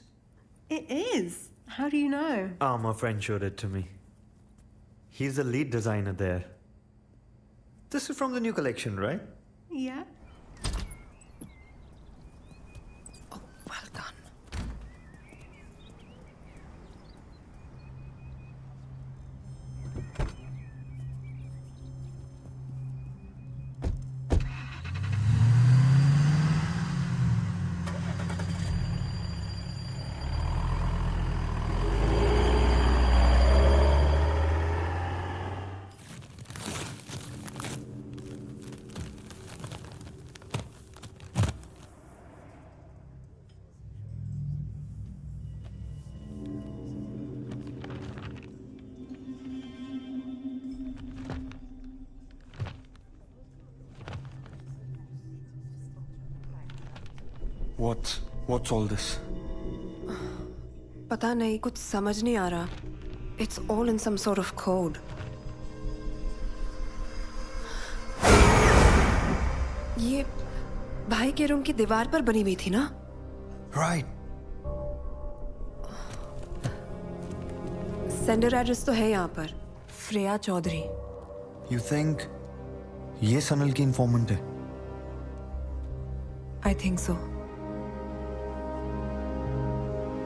It is. How do you know? My friend showed it to me. He's the lead designer there. This is from the new collection, right? Yeah. Well done. What's all this? पता नहीं, कुछ समझ नहीं आ रहा. It's all in some sort of code. ये भाई के room की दीवार पर बनी हुई थी ना? Right. सेंडर एड्रेस तो है यहाँ पर. श्रेया चौधरी. You think ये सनल की इंफॉर्मेंट है? I think so.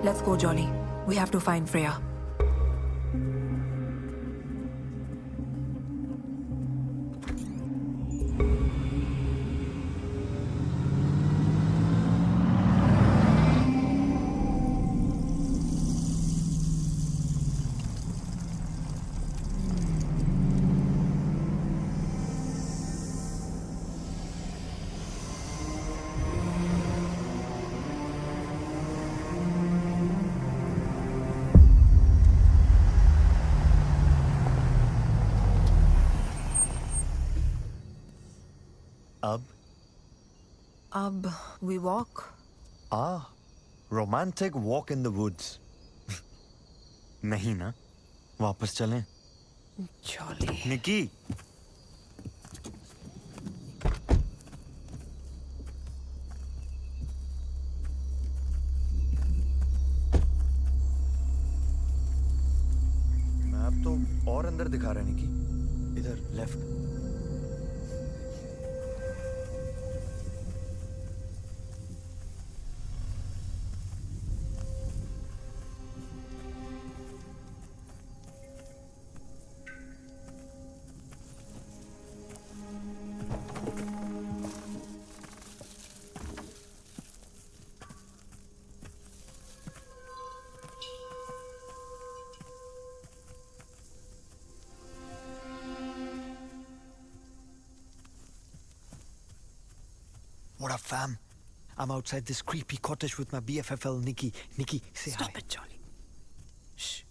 Let's go, Jolly. We have to find Freya. अब we walk. Romantic walk in the woods. नहीं ना? वापस चलें? Jolly. निकी. मैप तो और अंदर दिखा रहा है निकी. इधर left. What up, fam? I'm outside this creepy cottage with my BFFL, Nikki. Nikki, say hi. Stop it, Jolly. Shh.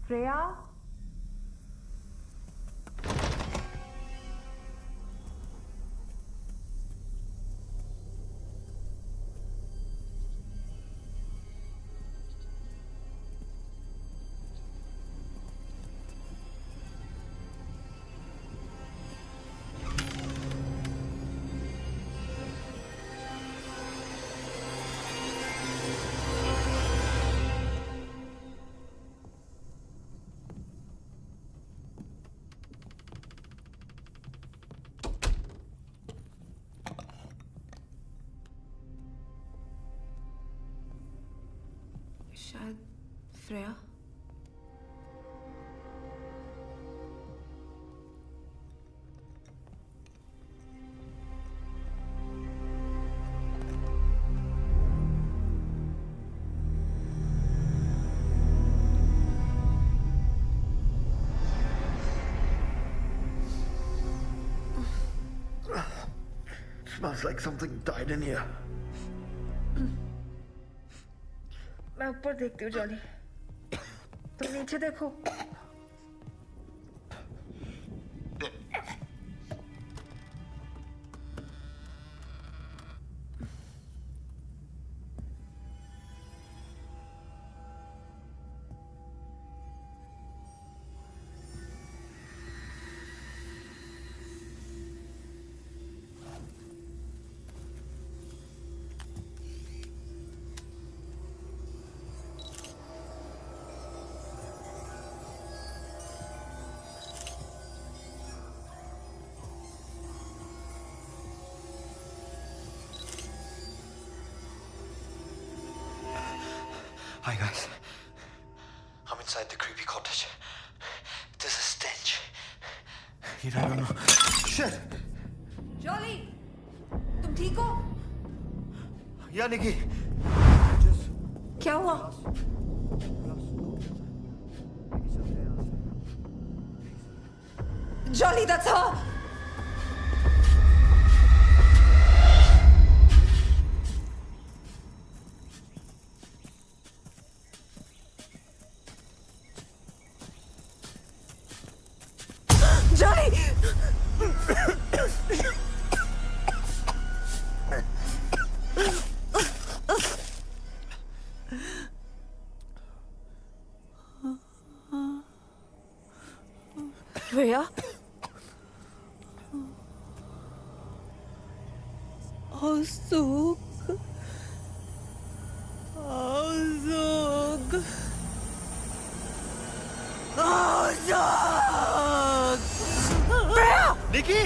Freya? शायद Freya. Smells like something died in here. मैं ऊपर देखती हूँ, जॉली. तुम नीचे देखो. Hi guys. I'm inside the creepy cottage. There's a stench. You don't know. Shit! Jolly, तुम ठीक हो? Yeah, Nikki. क्या हुआ? Jolly, that's her! Jolly! Rhea? Asuk. Asuk. Asuk. Rhea! Nikki!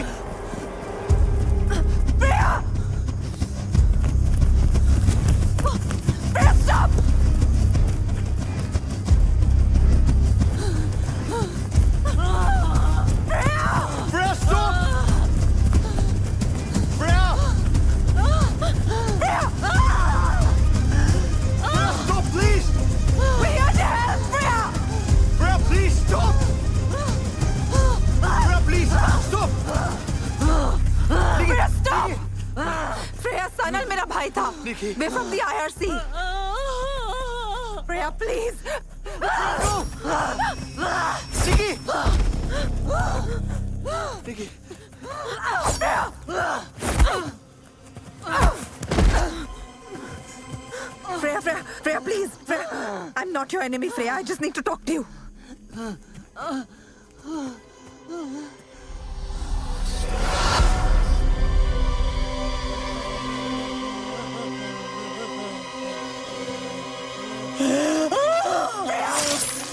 Rhea! Rhea, stop! Freya, stop! Freya! Freya! Freya, stop, please! We're here to help, Freya! Freya, please, stop! Freya, please, stop! Freya, stop! Freya, Sanal मेरा भाई था. We're from the IRC. Freya, please! Nikki! Nikki! Freya, please! Freya, I'm not your enemy, Freya. I just need to talk to you.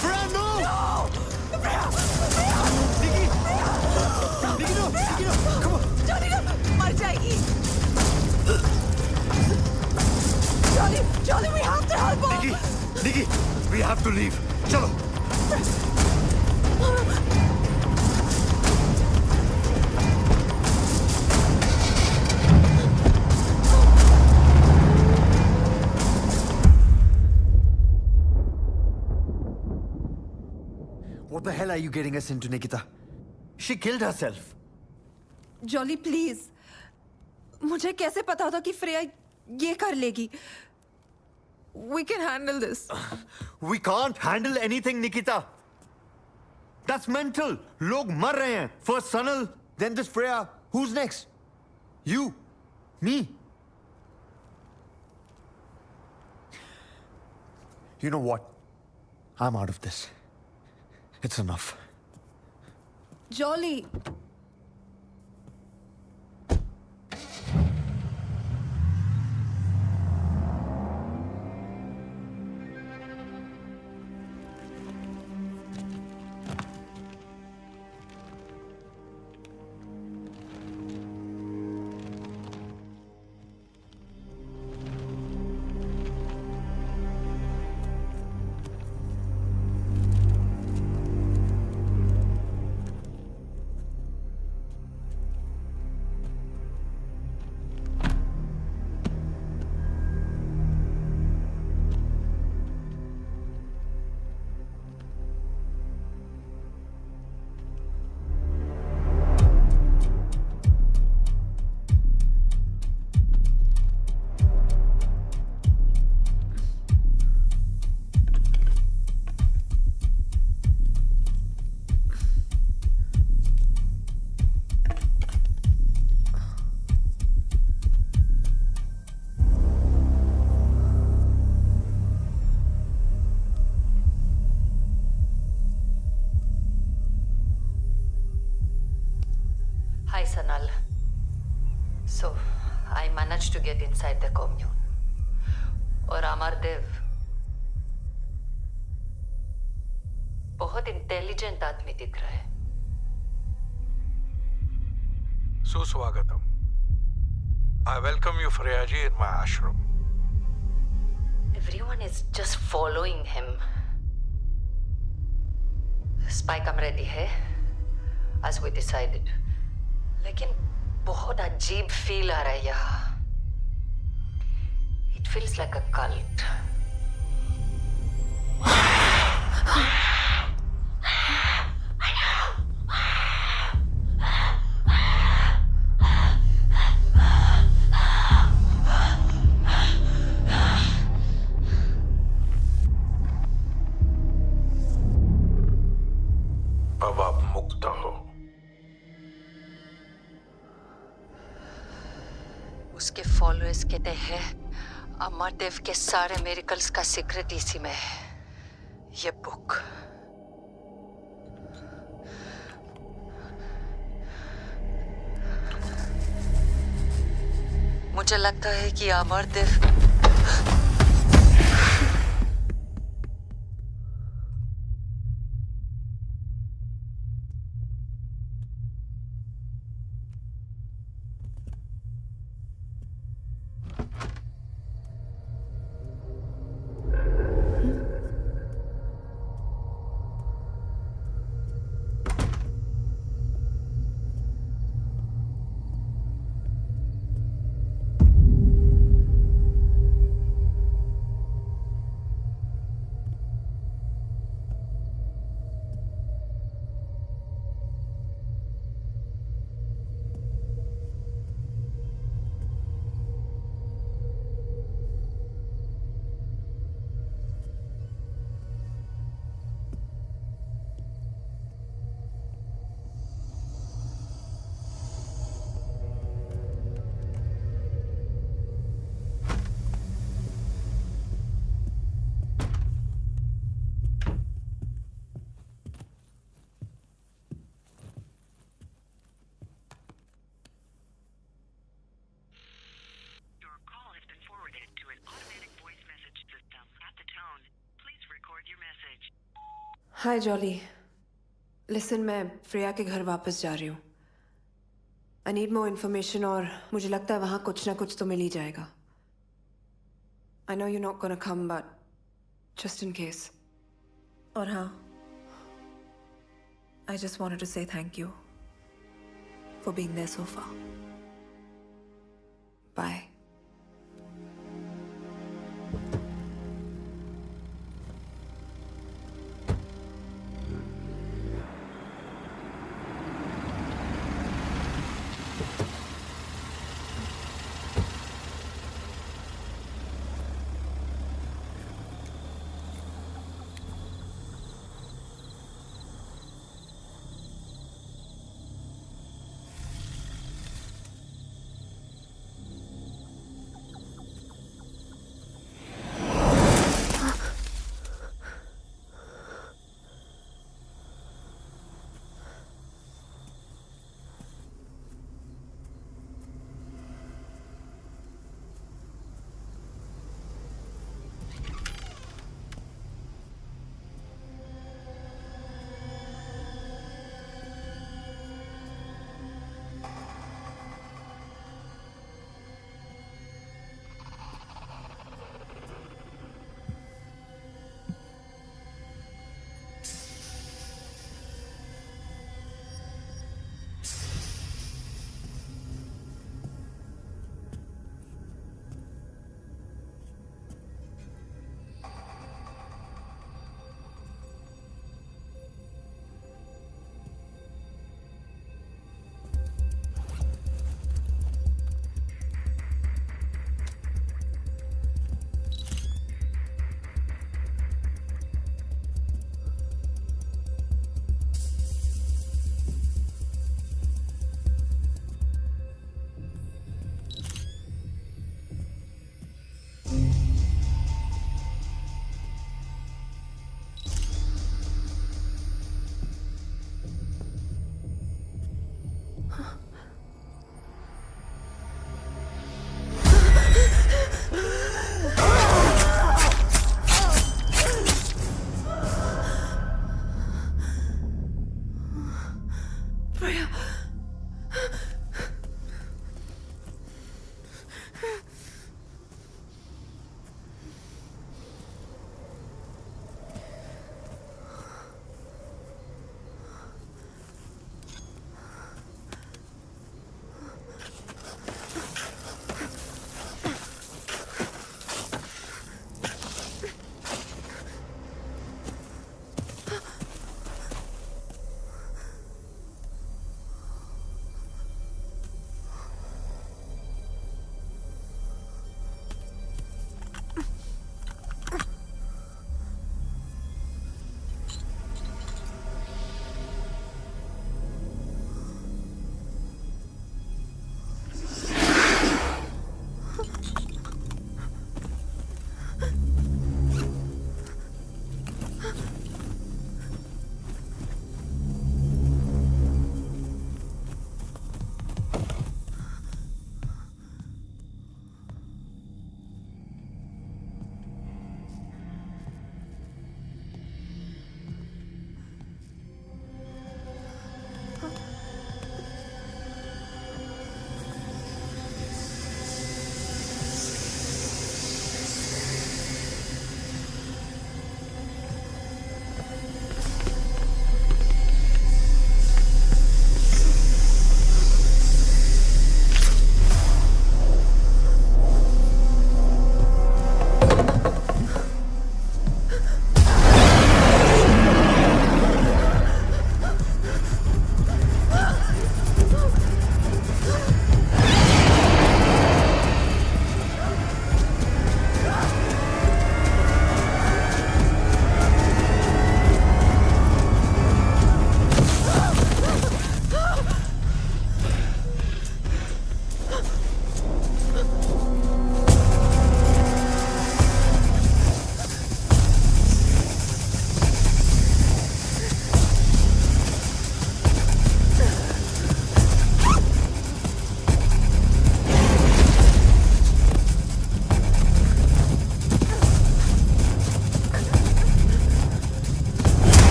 Freya, no! Freya! Nikki! Nikki, no! Nikki, no! Come on! Jolly, no! मर जाएगी. Jolly, we have to help her. Nikki, we have to leave. Chalo. What the hell are you getting us into, Nikita? She killed herself. Jolly, please. मुझे कैसे पता था कि Freya ये कर लेगी? We can handle this. We can't handle anything, Nikita. That's mental. लोग मर रहे हैं. First Sanal, then this Freya. Who's next? You. Me. You know what? I'm out of this. It's enough. Jolly. Hi, Sanal. So, I managed to get inside the commune. और अमरदेव बहुत intelligent आदमी दिख रहा है. Suswagatam. I welcome you, Freya ji, in my ashram. Everyone is just following him. Spy cam ready है, as we decided. लेकिन बहुत अजीब फील आ रहा है यहाँ. It feels like a cult. अब आप मुक्त हो. उसके फॉलोअर्स कहते हैं अमरदेव के सारे मिरेकल्स का सीक्रेट इसी में है. ये बुक. मुझे लगता है कि अमरदेव हाय जॉली. लिसन, मैं फ्रेया के घर वापस जा रही हूँ. आई नीड मोर इन्फॉर्मेशन और मुझे लगता है वहाँ कुछ ना कुछ तो मिल ही जाएगा. I know you not gonna come but just in case. और हाँ, I just wanted to say thank you for being there so far. Bye.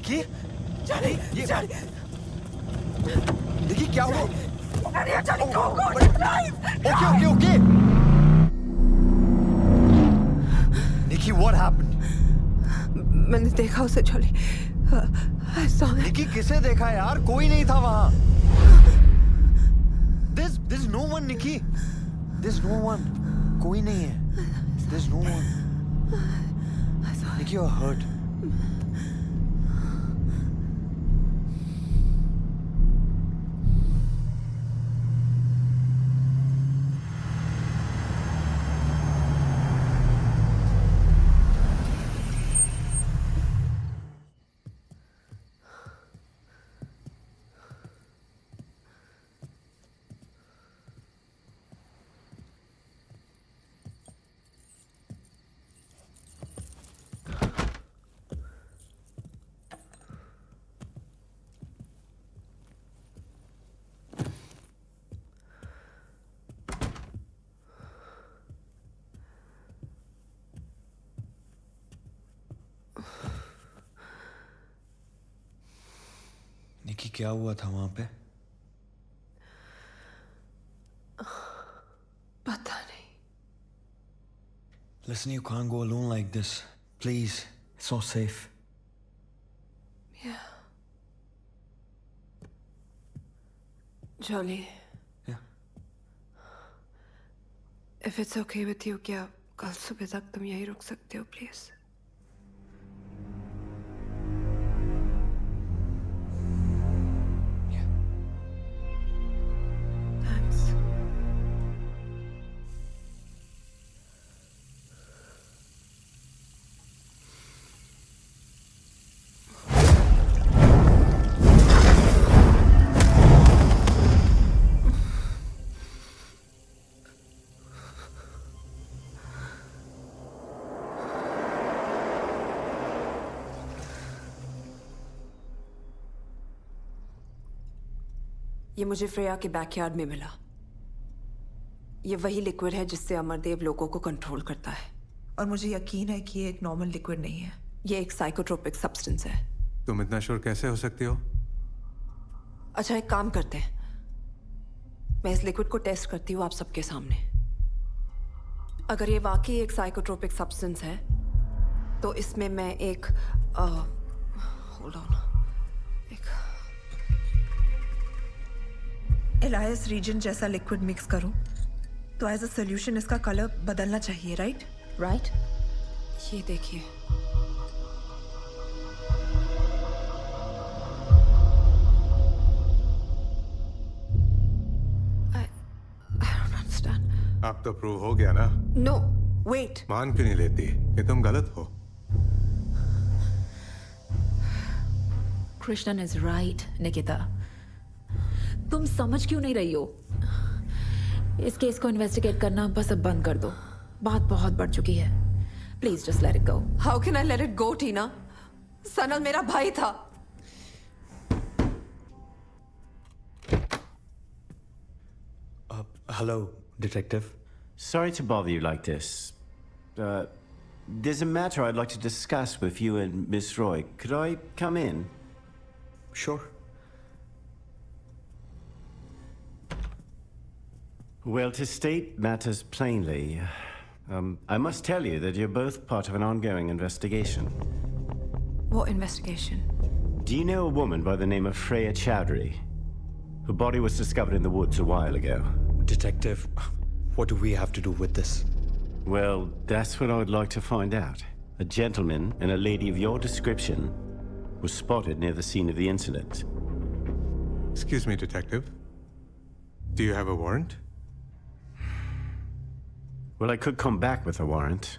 Nikki Charlie, Charlie. Nikki क्या हुआ? Charlie, go, drive. Okay. Nikki, what happened? मैंने देखा उसे Charlie. I saw him. निकी किसे देखा यार? कोई नहीं था वहाँ. There's no one, Nikki. There's no one. कोई नहीं है. There's no one. Nikki, you're hurt. निकी क्या हुआ था वहां पे? पता नहीं. Listen, you can't go alone like this. Please, it's not safe. Yeah. Jolly. Yeah. If it's okay with you, क्या कल सुबह तक तुम यहीं रुक सकते हो, please? ये मुझे फ्रेया के बैकयार्ड में मिला. ये वही लिक्विड है जिससे अमरदेव लोगों को कंट्रोल करता है. और मुझे यकीन है कि ये एक नॉर्मल लिक्विड नहीं है. ये एक साइकोट्रोपिक सब्सटेंस है. तुम इतना श्योर कैसे हो सकती हो? अच्छा, एक काम करते हैं. मैं इस लिक्विड को टेस्ट करती हूँ आप सबके सामने. अगर ये वाकई एक साइकोट्रोपिक सब्सटेंस है तो इसमें मैं एक होल्ड ऑन, एलायस रीजन जैसा लिक्विड मिक्स करूं तो एज अ सोल्यूशन इसका कलर बदलना चाहिए, राइट? राइट. ये देखिए. I don't understand. अब तो प्रूव हो गया ना? No, wait. मान क्यों नहीं लेती कि तुम गलत हो? Krishnan is right, Nikita. तुम समझ क्यों नहीं रही हो? इस केस को इन्वेस्टिगेट करना बस अब बंद कर दो. बात बहुत बढ़ चुकी है. Please just let it go. How can I let it go, Tina? Sanal मेरा भाई था. Hello, detective. Sorry to bother you like this. There's a matter I'd like to discuss with you and Miss Roy. Could I come in? Sure. Well, to state matters plainly, I must tell you that you're both part of an ongoing investigation. What investigation? Do you know a woman by the name of Freya Chowdhury? Her body was discovered in the woods a while ago. Detective, what do we have to do with this? Well, that's what I would like to find out. A gentleman and a lady of your description was spotted near the scene of the incident. Excuse me, detective. Do you have a warrant? Well, I could come back with a warrant,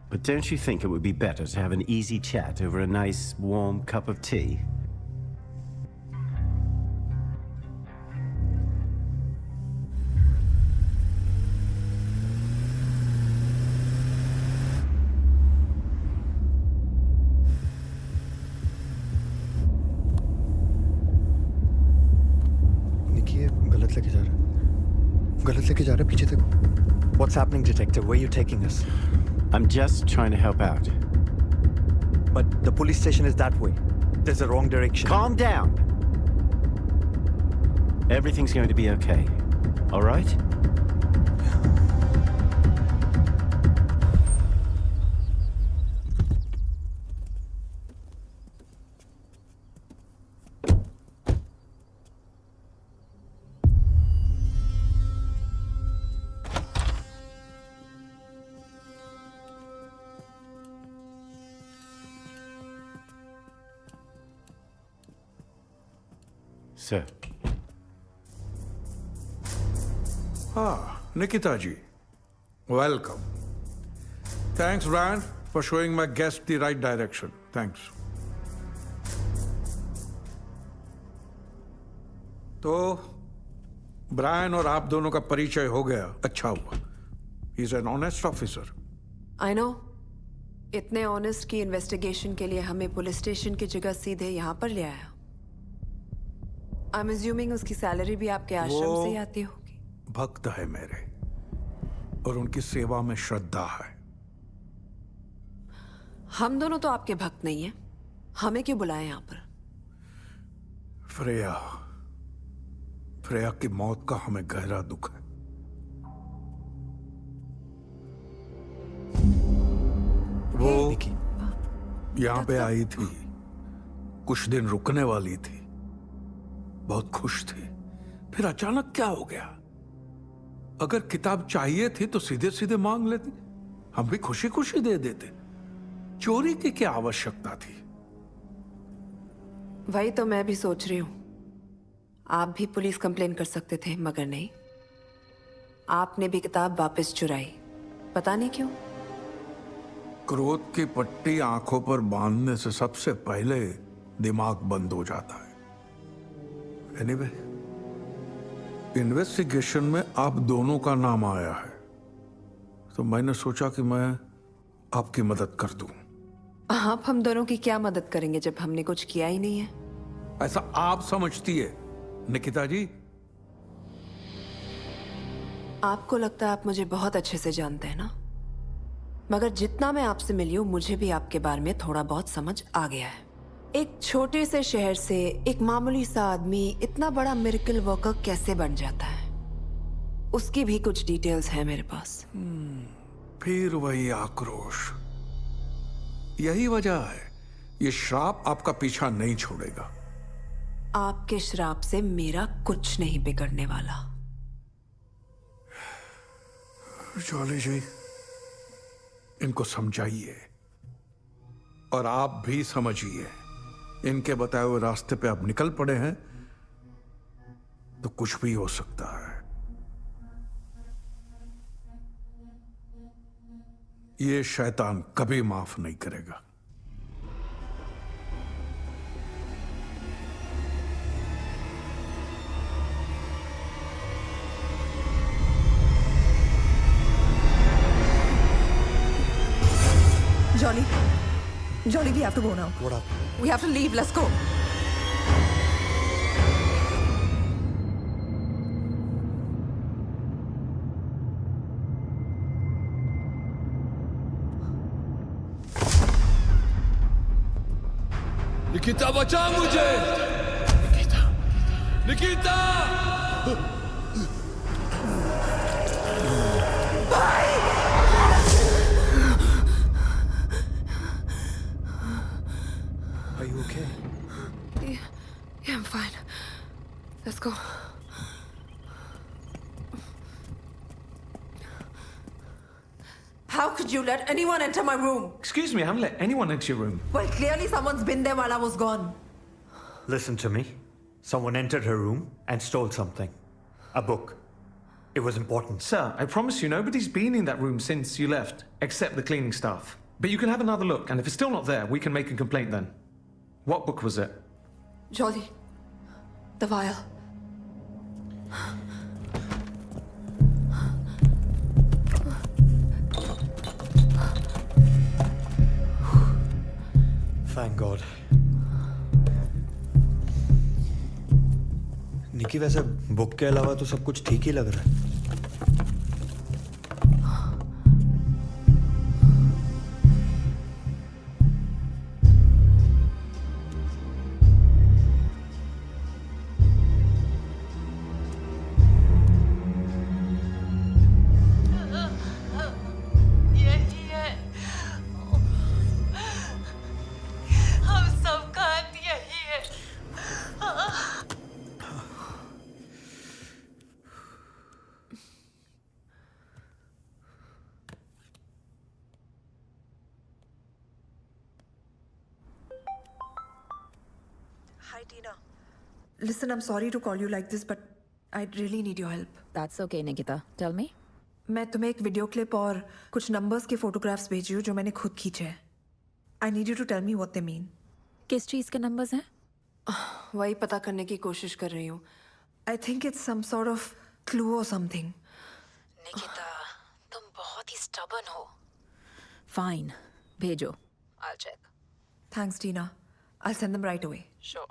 but don't you think it would be better to have an easy chat over a nice, warm cup of tea? निकी, गलत लेके जा रहा है. गलत लेके जा रहा है, पीछे देखो. What's happening, detective? Where are you taking us? I'm just trying to help out. But the police station is that way. There's a wrong direction. Calm down. Everything's going to be okay. All right? Sir. Nikita ji. Welcome. Thanks, Brian, for showing my guest the right direction. Thanks. तो Brian और आप दोनों का परिचय हो गया, अच्छा हुआ. He's an honest officer. I know. इतने ऑनेस्ट की इन्वेस्टिगेशन के लिए हमें पुलिस स्टेशन की जगह सीधे यहाँ पर ले आया. I'm assuming उसकी सैलरी भी आपके आश्रम से ही आती होगी. भक्त है मेरे और उनकी सेवा में श्रद्धा है. हम दोनों तो आपके भक्त नहीं हैं. हमें क्यों बुलाए यहाँ पर? फ्रेया की मौत का हमें गहरा दुख है. वो यहाँ पे आई थी, कुछ दिन रुकने वाली थी, बहुत खुश थी. फिर अचानक क्या हो गया? अगर किताब चाहिए थी तो सीधे सीधे मांग लेती, हम भी खुशी खुशी दे देते. चोरी की क्या आवश्यकता थी? वही तो मैं भी सोच रही हूं. आप भी पुलिस कंप्लेन कर सकते थे, मगर नहीं. आपने भी किताब वापस चुराई. पता नहीं क्यों. क्रोध की पट्टी आंखों पर बांधने से सबसे पहले दिमाग बंद हो जाता है. एनीवे, इन्वेस्टिगेशन में आप दोनों का नाम आया है, तो मैंने सोचा कि मैं आपकी मदद कर दूं. आप हम दोनों की क्या मदद करेंगे जब हमने कुछ किया ही नहीं है? ऐसा आप समझती है निकिता जी? आपको लगता है आप मुझे बहुत अच्छे से जानते हैं ना, मगर जितना मैं आपसे मिली हूं मुझे भी आपके बारे में थोड़ा बहुत समझ आ गया है. एक छोटे से शहर से एक मामूली सा आदमी इतना बड़ा मिरेकल वर्कर कैसे बन जाता है, उसकी भी कुछ डिटेल्स हैं मेरे पास. फिर वही आक्रोश. यही वजह है ये श्राप आपका पीछा नहीं छोड़ेगा. आपके श्राप से मेरा कुछ नहीं बिगड़ने वाला. जॉली जी, इनको समझाइए और आप भी समझिए. इनके बताए हुए रास्ते पे आप निकल पड़े हैं तो कुछ भी हो सकता है. ये शैतान कभी माफ नहीं करेगा. Jolly, we have to go now. What up? We have to leave. Let's go. Nikita, बचा मुझे! Nikita! Are you okay? Yeah, I'm fine. Let's go. How could you let anyone enter my room? Excuse me, I haven't let anyone into your room. Well, clearly someone's been there while I was gone. Listen to me. Someone entered her room and stole something. A book. It was important. Sir, I promise you nobody's been in that room since you left, except the cleaning staff. But you can have another look, and if it's still not there, we can make a complaint then. What book was it? Jolly. The vial. Thank God. निकी, वैसे book के अलावा तो सब कुछ ठीक ही लग रहा है. Tina. Listen, I'm sorry to call you like this, but I really need your help. That's okay, Nikita. Tell me. मैं तुम्हें एक वीडियो क्लिप और कुछ नंबर्स के फोटोग्राफ्स भेजी हूँ जो मैंने खुद खींचे हैं. I need you to tell me what they mean. किस चीज के नंबर्स हैं? वही पता करने की कोशिश कर रही हूँ. I think it's some sort of clue or something. Nikita, तुम बहुत ही stubborn हो. Fine, भेजो. I'll check. Thanks, Tina. I'll send them right away. Sure.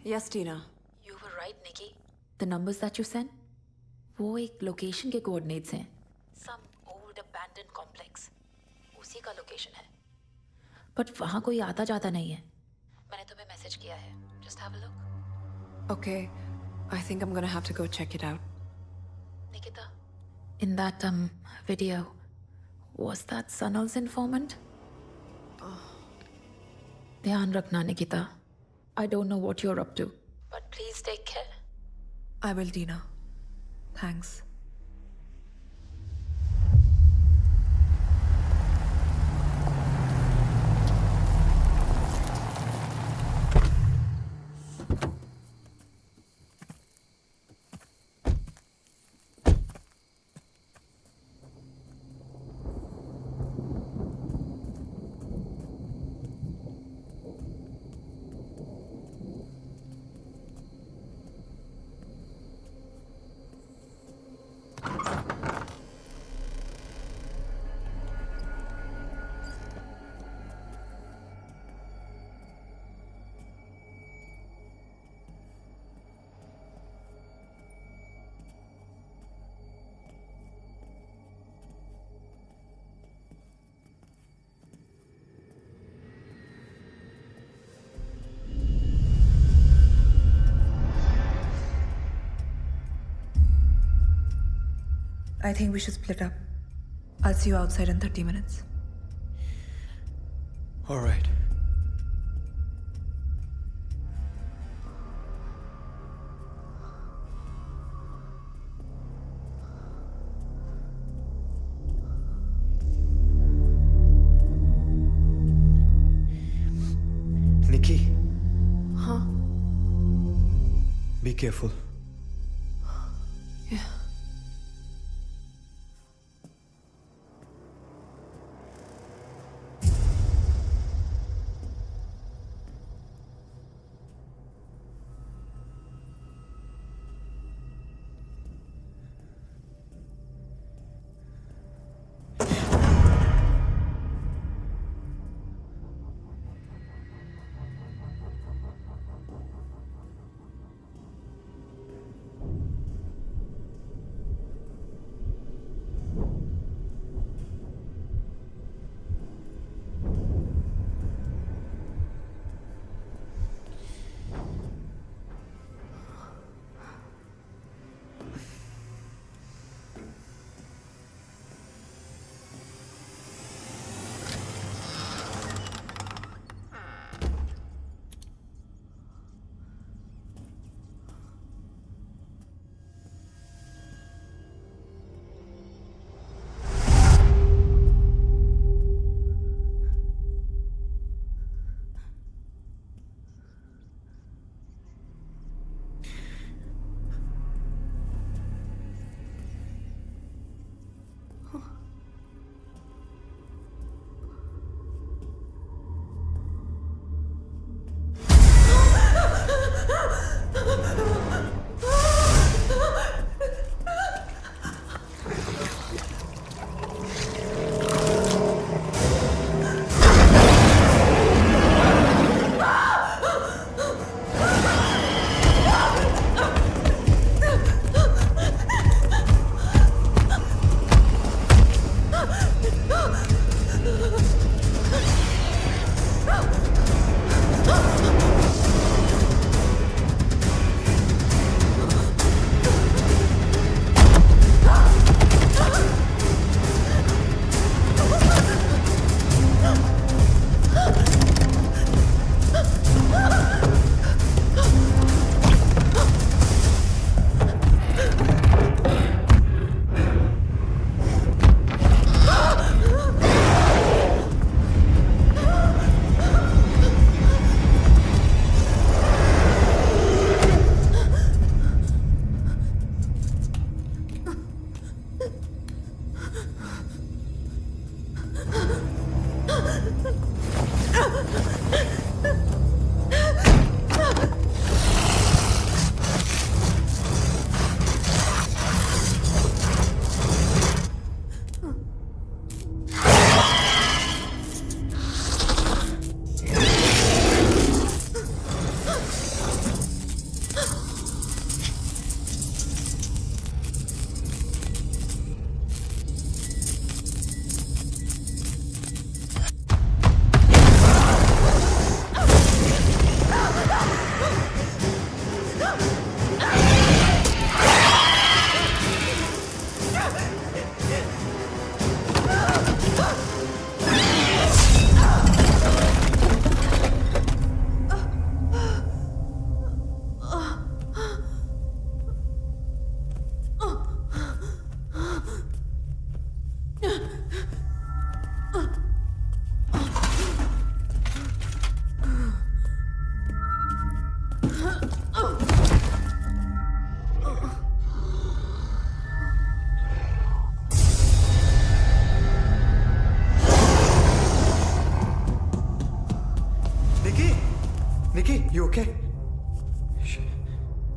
Yes, Tina. You were right, Nikki. The numbers that you sent, वो एक location के coordinates हैं. Some old abandoned complex. उसी का लोकेशन है. But वहाँ कोई आता जाता नहीं है. मैंने तुम्हें मैसेज किया है. Just have a look. Okay. I think I'm gonna have to go check it out. Nikita, in that video, was that Sanal's informant? ध्यान रखना, Nikita. I don't know what you're up to, but please take care. I will, Tina. Thanks. I think we should split up. I'll see you outside in 30 minutes. All right. Nikki. Huh? Be careful. Yeah.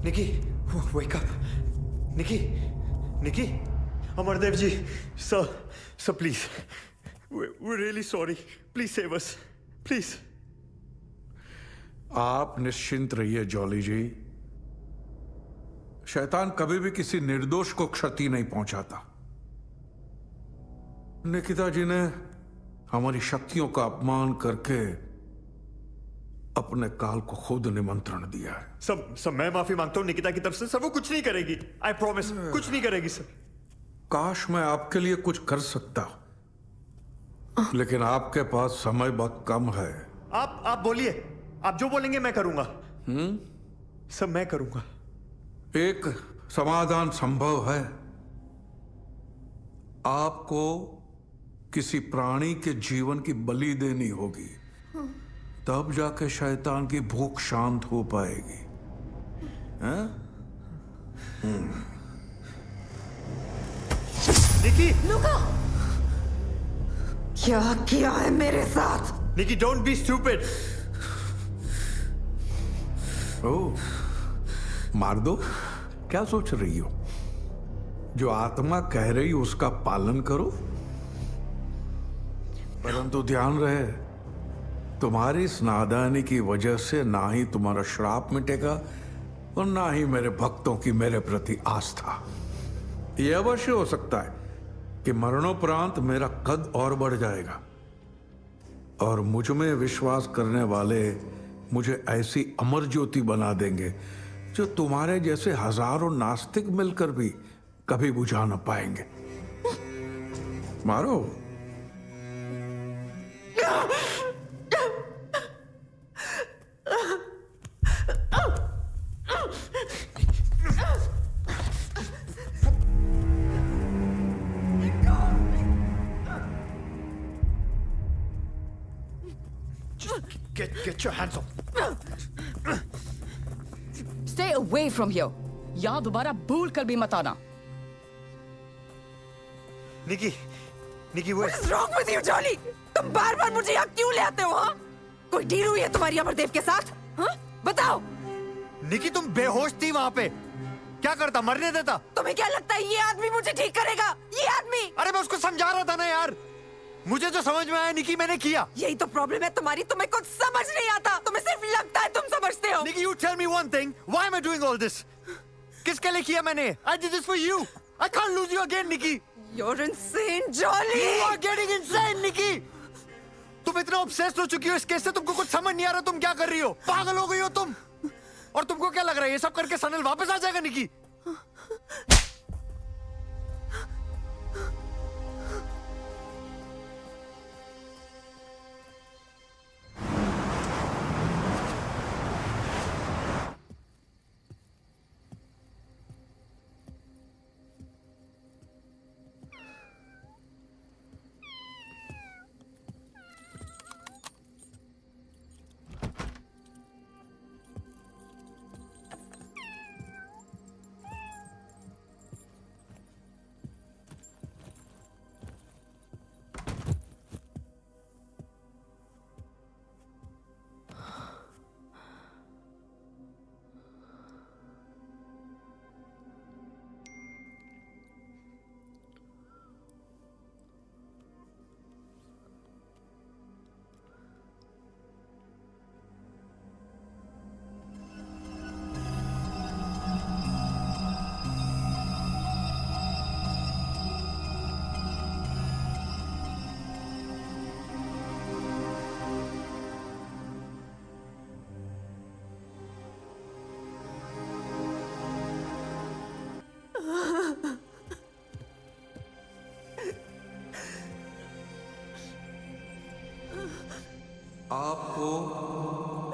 Nikki, wake up. Nikki, Amardev ji, sir, please. We're really sorry. Please save us. Please. आप निश्चिंत रहिए jolly जी। शैतान कभी भी किसी निर्दोष को क्षति नहीं पहुंचाता। निकिता जी ने हमारी शक्तियों का अपमान करके अपने काल को खुद निमंत्रण दिया है। सब मैं माफी मांगता हूं निकिता की तरफ से। सर वो कुछ नहीं करेगी। आई प्रॉमिस, कुछ नहीं करेगी सर। काश मैं आपके लिए कुछ कर सकता, लेकिन आपके पास समय बहुत कम है। आप बोलिए, आप जो बोलेंगे मैं करूंगा। सब मैं करूंगा। एक समाधान संभव है। आपको किसी प्राणी के जीवन की बलि देनी होगी, तब जाके शैतान की भूख शांत हो पाएगी। निकी, लुका! क्या किया है मेरे साथ? निकी, डोंट बी स्टूपिड। ओह, मार दो। क्या सोच रही हो? जो आत्मा कह रही उसका पालन करो, परंतु ध्यान रहे, तुम्हारी इस नादानी की वजह से ना ही तुम्हारा श्राप मिटेगा और ना ही मेरे भक्तों की मेरे प्रति आस्था। यह अवश्य हो सकता है कि मरणोपरांत मेरा कद और बढ़ जाएगा और मुझ में विश्वास करने वाले मुझे ऐसी अमर ज्योति बना देंगे जो तुम्हारे जैसे हजारों नास्तिक मिलकर भी कभी बुझा न पाएंगे। मारो। Get your hands off. Stay away from here. यहाँ दोबारा भूल कर भी मत आना। निकी, What is wrong with you, Jolly? तुम बार-बार मुझे यहाँ क्यों ले आते हो? हाँ? कोई डील हुई है तुम्हारी अमरदेव के साथ? हाँ? बताओ। निकी, तुम बेहोश थी वहाँ पे। क्या करता? मरने देता? तुम्हें क्या लगता है ये आदमी मुझे ठीक करेगा? ये आदमी? अरे मैं उसको समझा रहा था ना यार। मुझे जो समझ में आया निकी मैंने किया। यही तो प्रॉब्लम है तुम्हारी, तुम्हें कुछ समझ नहीं आता। तुम्हें सिर्फ लगता है तुम समझते हो। निकी, you tell me one thing. Why am I doing all this? किसके लिए किया मैंने? I did this for you. I can't lose you again, Nikki. You're insane, Jolly. You are getting insane, Nikki. तुम इतना obsessed हो चुकी हो इस केस से, तुमको कुछ समझ नहीं आ रहा तुम क्या कर रही हो। पागल हो गई हो तुम। और तुमको क्या लग रहा है ये सब करके सनल वापस आ जाएगा, निकी? आपको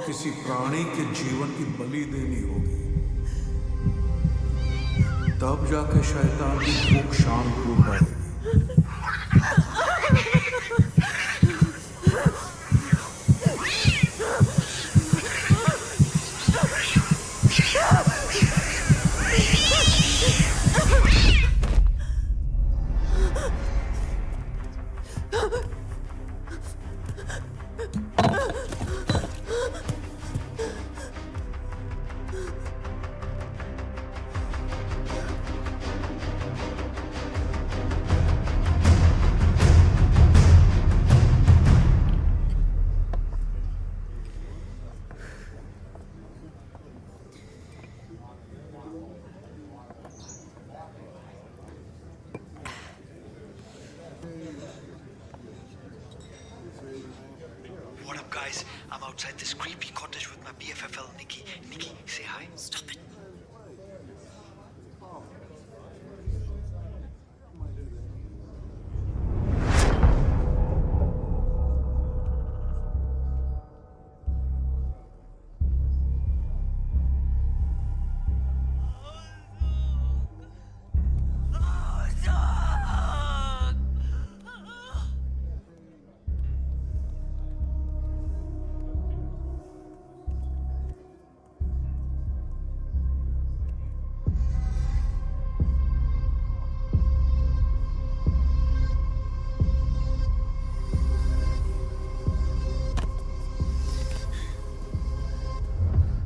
किसी प्राणी के जीवन की बलि देनी होगी, तब जाके शैतान की भूख शांत हो पाएगी। outside this creepy cottage with my BFFL, Nikki. Nikki, say hi. Stop it.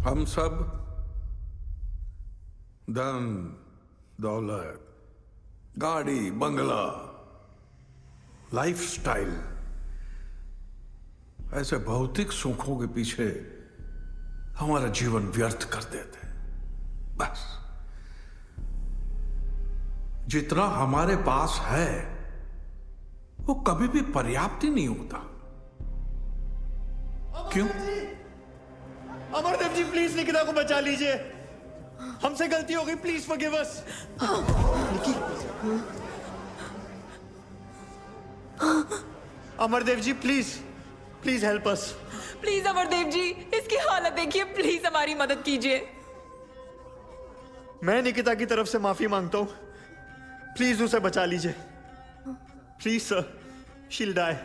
हम सब धन दौलत, गाड़ी, बंगला, लाइफस्टाइल, ऐसे भौतिक सुखों के पीछे हमारा जीवन व्यर्थ कर देते हैं। बस जितना हमारे पास है वो कभी भी पर्याप्त ही नहीं होता। क्यों? अमरदेव जी, प्लीज निकिता को बचा लीजिए। हमसे गलती हो गई, please forgive us. Nikki, Amardev ji, please please help us. Please Amardev ji, इसकी हालत देखिए, प्लीज हमारी मदद कीजिए। मैं निकिता की तरफ से माफी मांगता हूं, प्लीज उसे बचा लीजिए। Please sir, she'll die.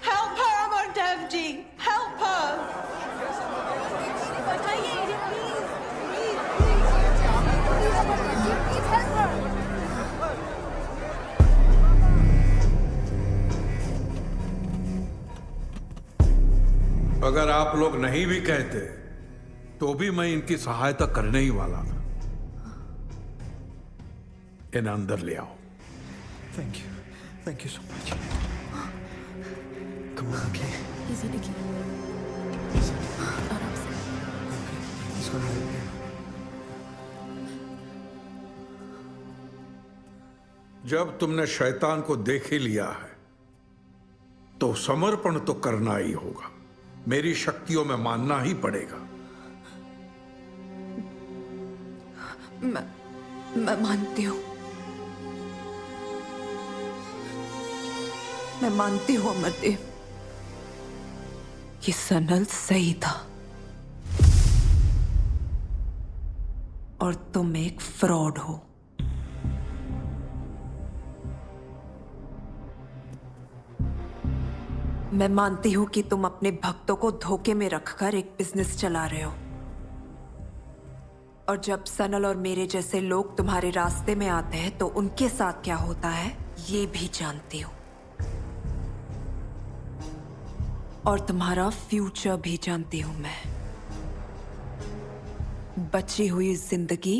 Help her, Amardev ji, help her. अगर आप लोग नहीं भी कहते तो भी मैं इनकी सहायता करने ही वाला था। इन्हें अंदर ले आओ। Thank you so much. Come on, okay. Easy Nikki, आराम से। इसको हेल्प मी। जब तुमने शैतान को देख ही लिया है तो समर्पण तो करना ही होगा। मेरी शक्तियों में मानना ही पड़ेगा। मैं मानती हूं। मैं मानती हूं अमरदेव, ये सनल सही था और तुम एक फ्रॉड हो। मैं मानती हूं कि तुम अपने भक्तों को धोखे में रखकर एक बिजनेस चला रहे हो, और जब सनल और मेरे जैसे लोग तुम्हारे रास्ते में आते हैं तो उनके साथ क्या होता है ये भी जानती हूं, और तुम्हारा फ्यूचर भी जानती हूं मैं। बची हुई जिंदगी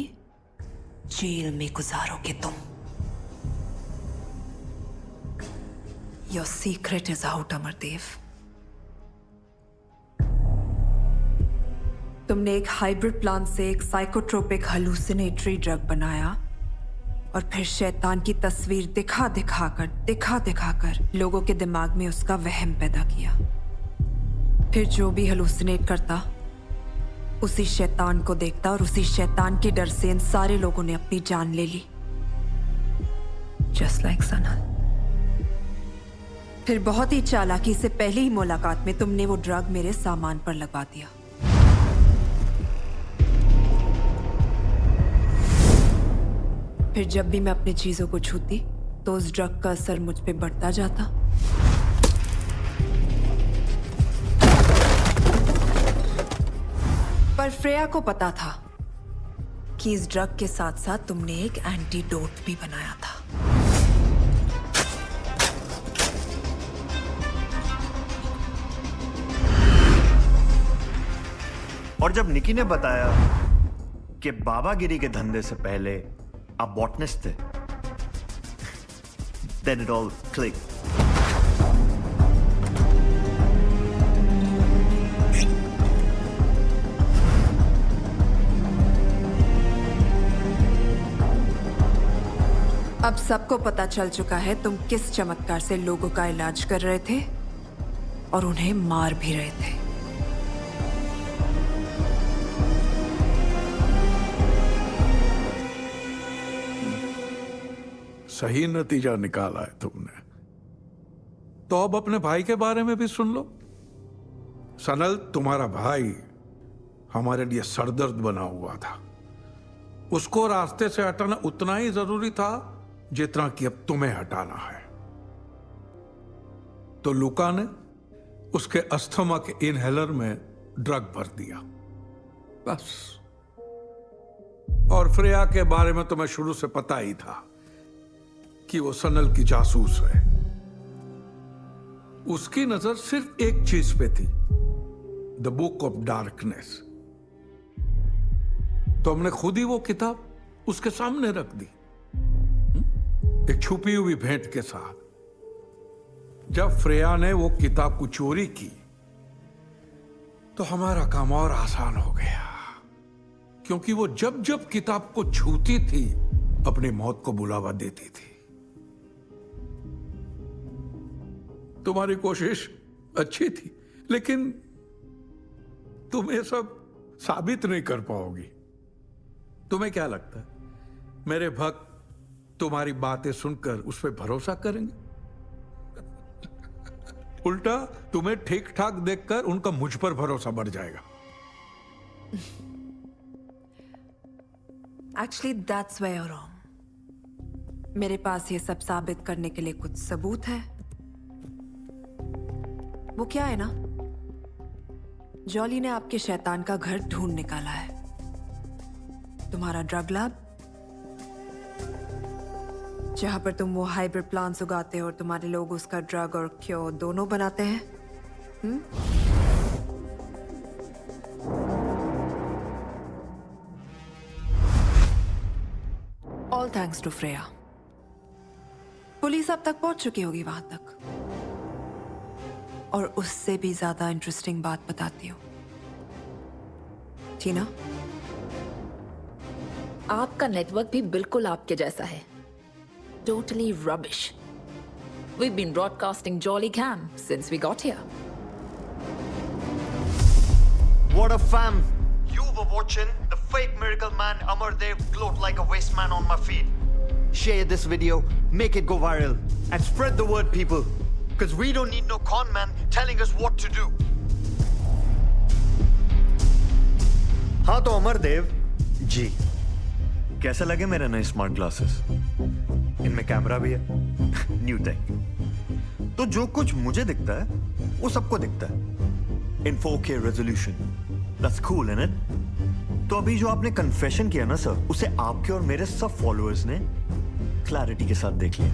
जेल में गुजारोगे तुम। Your secret is out, Amardev. तुमने एक हाइब्रिड प्लांट से एक साइकोट्रोपिक हलूसिनेटरी ड्रग बनाया और फिर शैतान की तस्वीर दिखा दिखाकर लोगों के दिमाग में उसका वहम पैदा किया। फिर जो भी हलूसिनेट करता उसी शैतान को देखता और उसी शैतान के डर से इन सारे लोगों ने अपनी जान ले ली। Just like Sanal. फिर बहुत ही चालाकी से पहली ही मुलाकात में तुमने वो ड्रग मेरे सामान पर लगवा दिया। फिर जब भी मैं अपनी चीजों को छूती तो उस ड्रग का असर मुझ पे बढ़ता जाता। पर फ्रेया को पता था कि इस ड्रग के साथ साथ तुमने एक एंटीडोट भी बनाया था। और जब निकी ने बताया कि बाबागिरी के धंधे से पहले आप बॉटनिस्ट थे, then it all clicked. अब सबको पता चल चुका है तुम किस चमत्कार से लोगों का इलाज कर रहे थे और उन्हें मार भी रहे थे। सही नतीजा निकाला है तुमने। तो अब अपने भाई के बारे में भी सुन लो। सनल, तुम्हारा भाई हमारे लिए सरदर्द बना हुआ था। उसको रास्ते से हटाना उतना ही जरूरी था जितना कि अब तुम्हें हटाना है। तो लुका ने उसके अस्थमा के इनहेलर में ड्रग भर दिया, बस। और फ्रेया के बारे में तुम्हें शुरू से पता ही था कि वो सनल की जासूस है। उसकी नजर सिर्फ एक चीज पे थी, द बुक ऑफ डार्कनेस। तो हमने खुद ही वो किताब उसके सामने रख दी, एक छुपी हुई भेंट के साथ। जब फ्रेया ने वो किताब को चोरी की तो हमारा काम और आसान हो गया, क्योंकि वो जब जब किताब को छूती थी अपनी मौत को बुलावा देती थी। तुम्हारी कोशिश अच्छी थी, लेकिन तुम ये सब साबित नहीं कर पाओगी। तुम्हें क्या लगता है मेरे भक्त तुम्हारी बातें सुनकर उस पर भरोसा करेंगे? उल्टा तुम्हें ठीक ठाक देखकर उनका मुझ पर भरोसा बढ़ जाएगा। Actually, that's where you're wrong. मेरे पास ये सब साबित करने के लिए कुछ सबूत है। वो क्या है ना, जॉली ने आपके शैतान का घर ढूंढ निकाला है। तुम्हारा ड्रग लैब, जहां पर तुम वो हाइब्रिड प्लांट्स उगाते हो और तुम्हारे लोग उसका ड्रग और क्योर दोनों बनाते हैं। All thanks to Freya. Police अब तक पहुंच चुकी होगी वहां तक। और उससे भी ज्यादा इंटरेस्टिंग बात बताती हूँ। टीना, आपका नेटवर्क भी बिल्कुल आपके जैसा है। Totally rubbish. We've been broadcasting Jolly Cam since we got here. What a fam! You were watching the fake miracle man Amardev gloat like a waste man on my feed. Share this video, make it go viral, and spread the word, people. Because we don't need no con man telling us what to do. हाँ तो अमरदेव जी, कैसे लगे मेरे नए smart glasses? इनमें camera भी है, new take. तो जो कुछ मुझे दिखता है वो सबको दिखता है इन 4K resolution. That's cool, isn't it? तो अभी जो आपने कन्फेशन किया ना सर, उसे आपके और मेरे सब फॉलोअर्स ने क्लैरिटी के साथ देख लिया।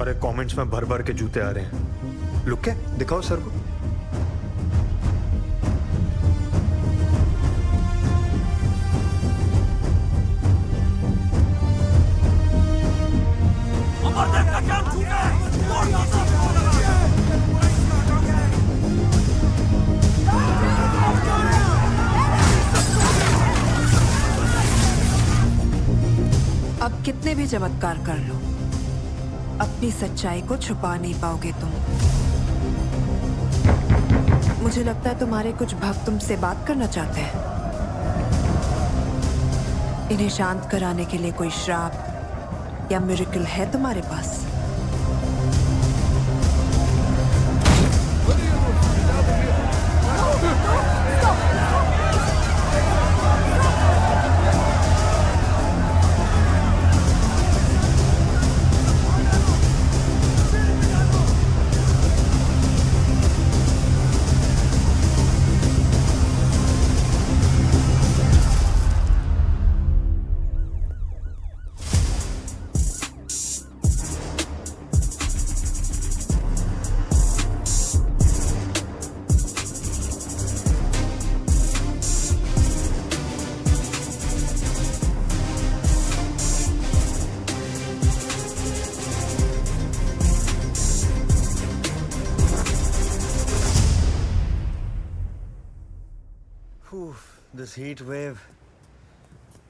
अरे कमेंट्स में भर भर के जूते आ रहे हैं। लुक क्या दिखाओ सर को। अब कितने भी चमत्कार कर लो, अपनी सच्चाई को छुपा नहीं पाओगे तुम। मुझे लगता है तुम्हारे कुछ भक्त तुमसे बात करना चाहते हैं। इन्हें शांत कराने के लिए कोई श्राप या मिरेकल है तुम्हारे पास? This heat wave.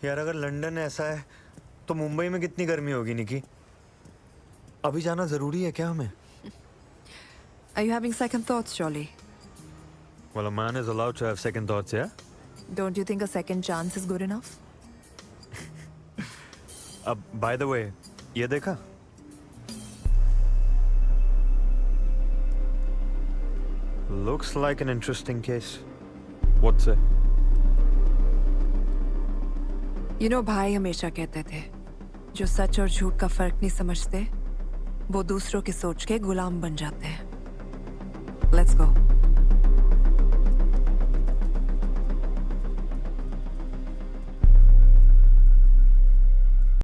यार अगर लंदन ऐसा है तो मुंबई में कितनी गर्मी होगी निकी? अभी जाना जरूरी है क्या हमें? Are you having second thoughts, Jolly? Well, a man is allowed to have second thoughts, yeah? Don't you think a second chance is good enough? अब बाय द वे, ये देखा? Looks like an interesting case. What's it? You know, भाई हमेशा कहते थे, जो सच और झूठ का फर्क नहीं समझते, वो दूसरों की सोच के गुलाम बन जाते हैं. Let's go.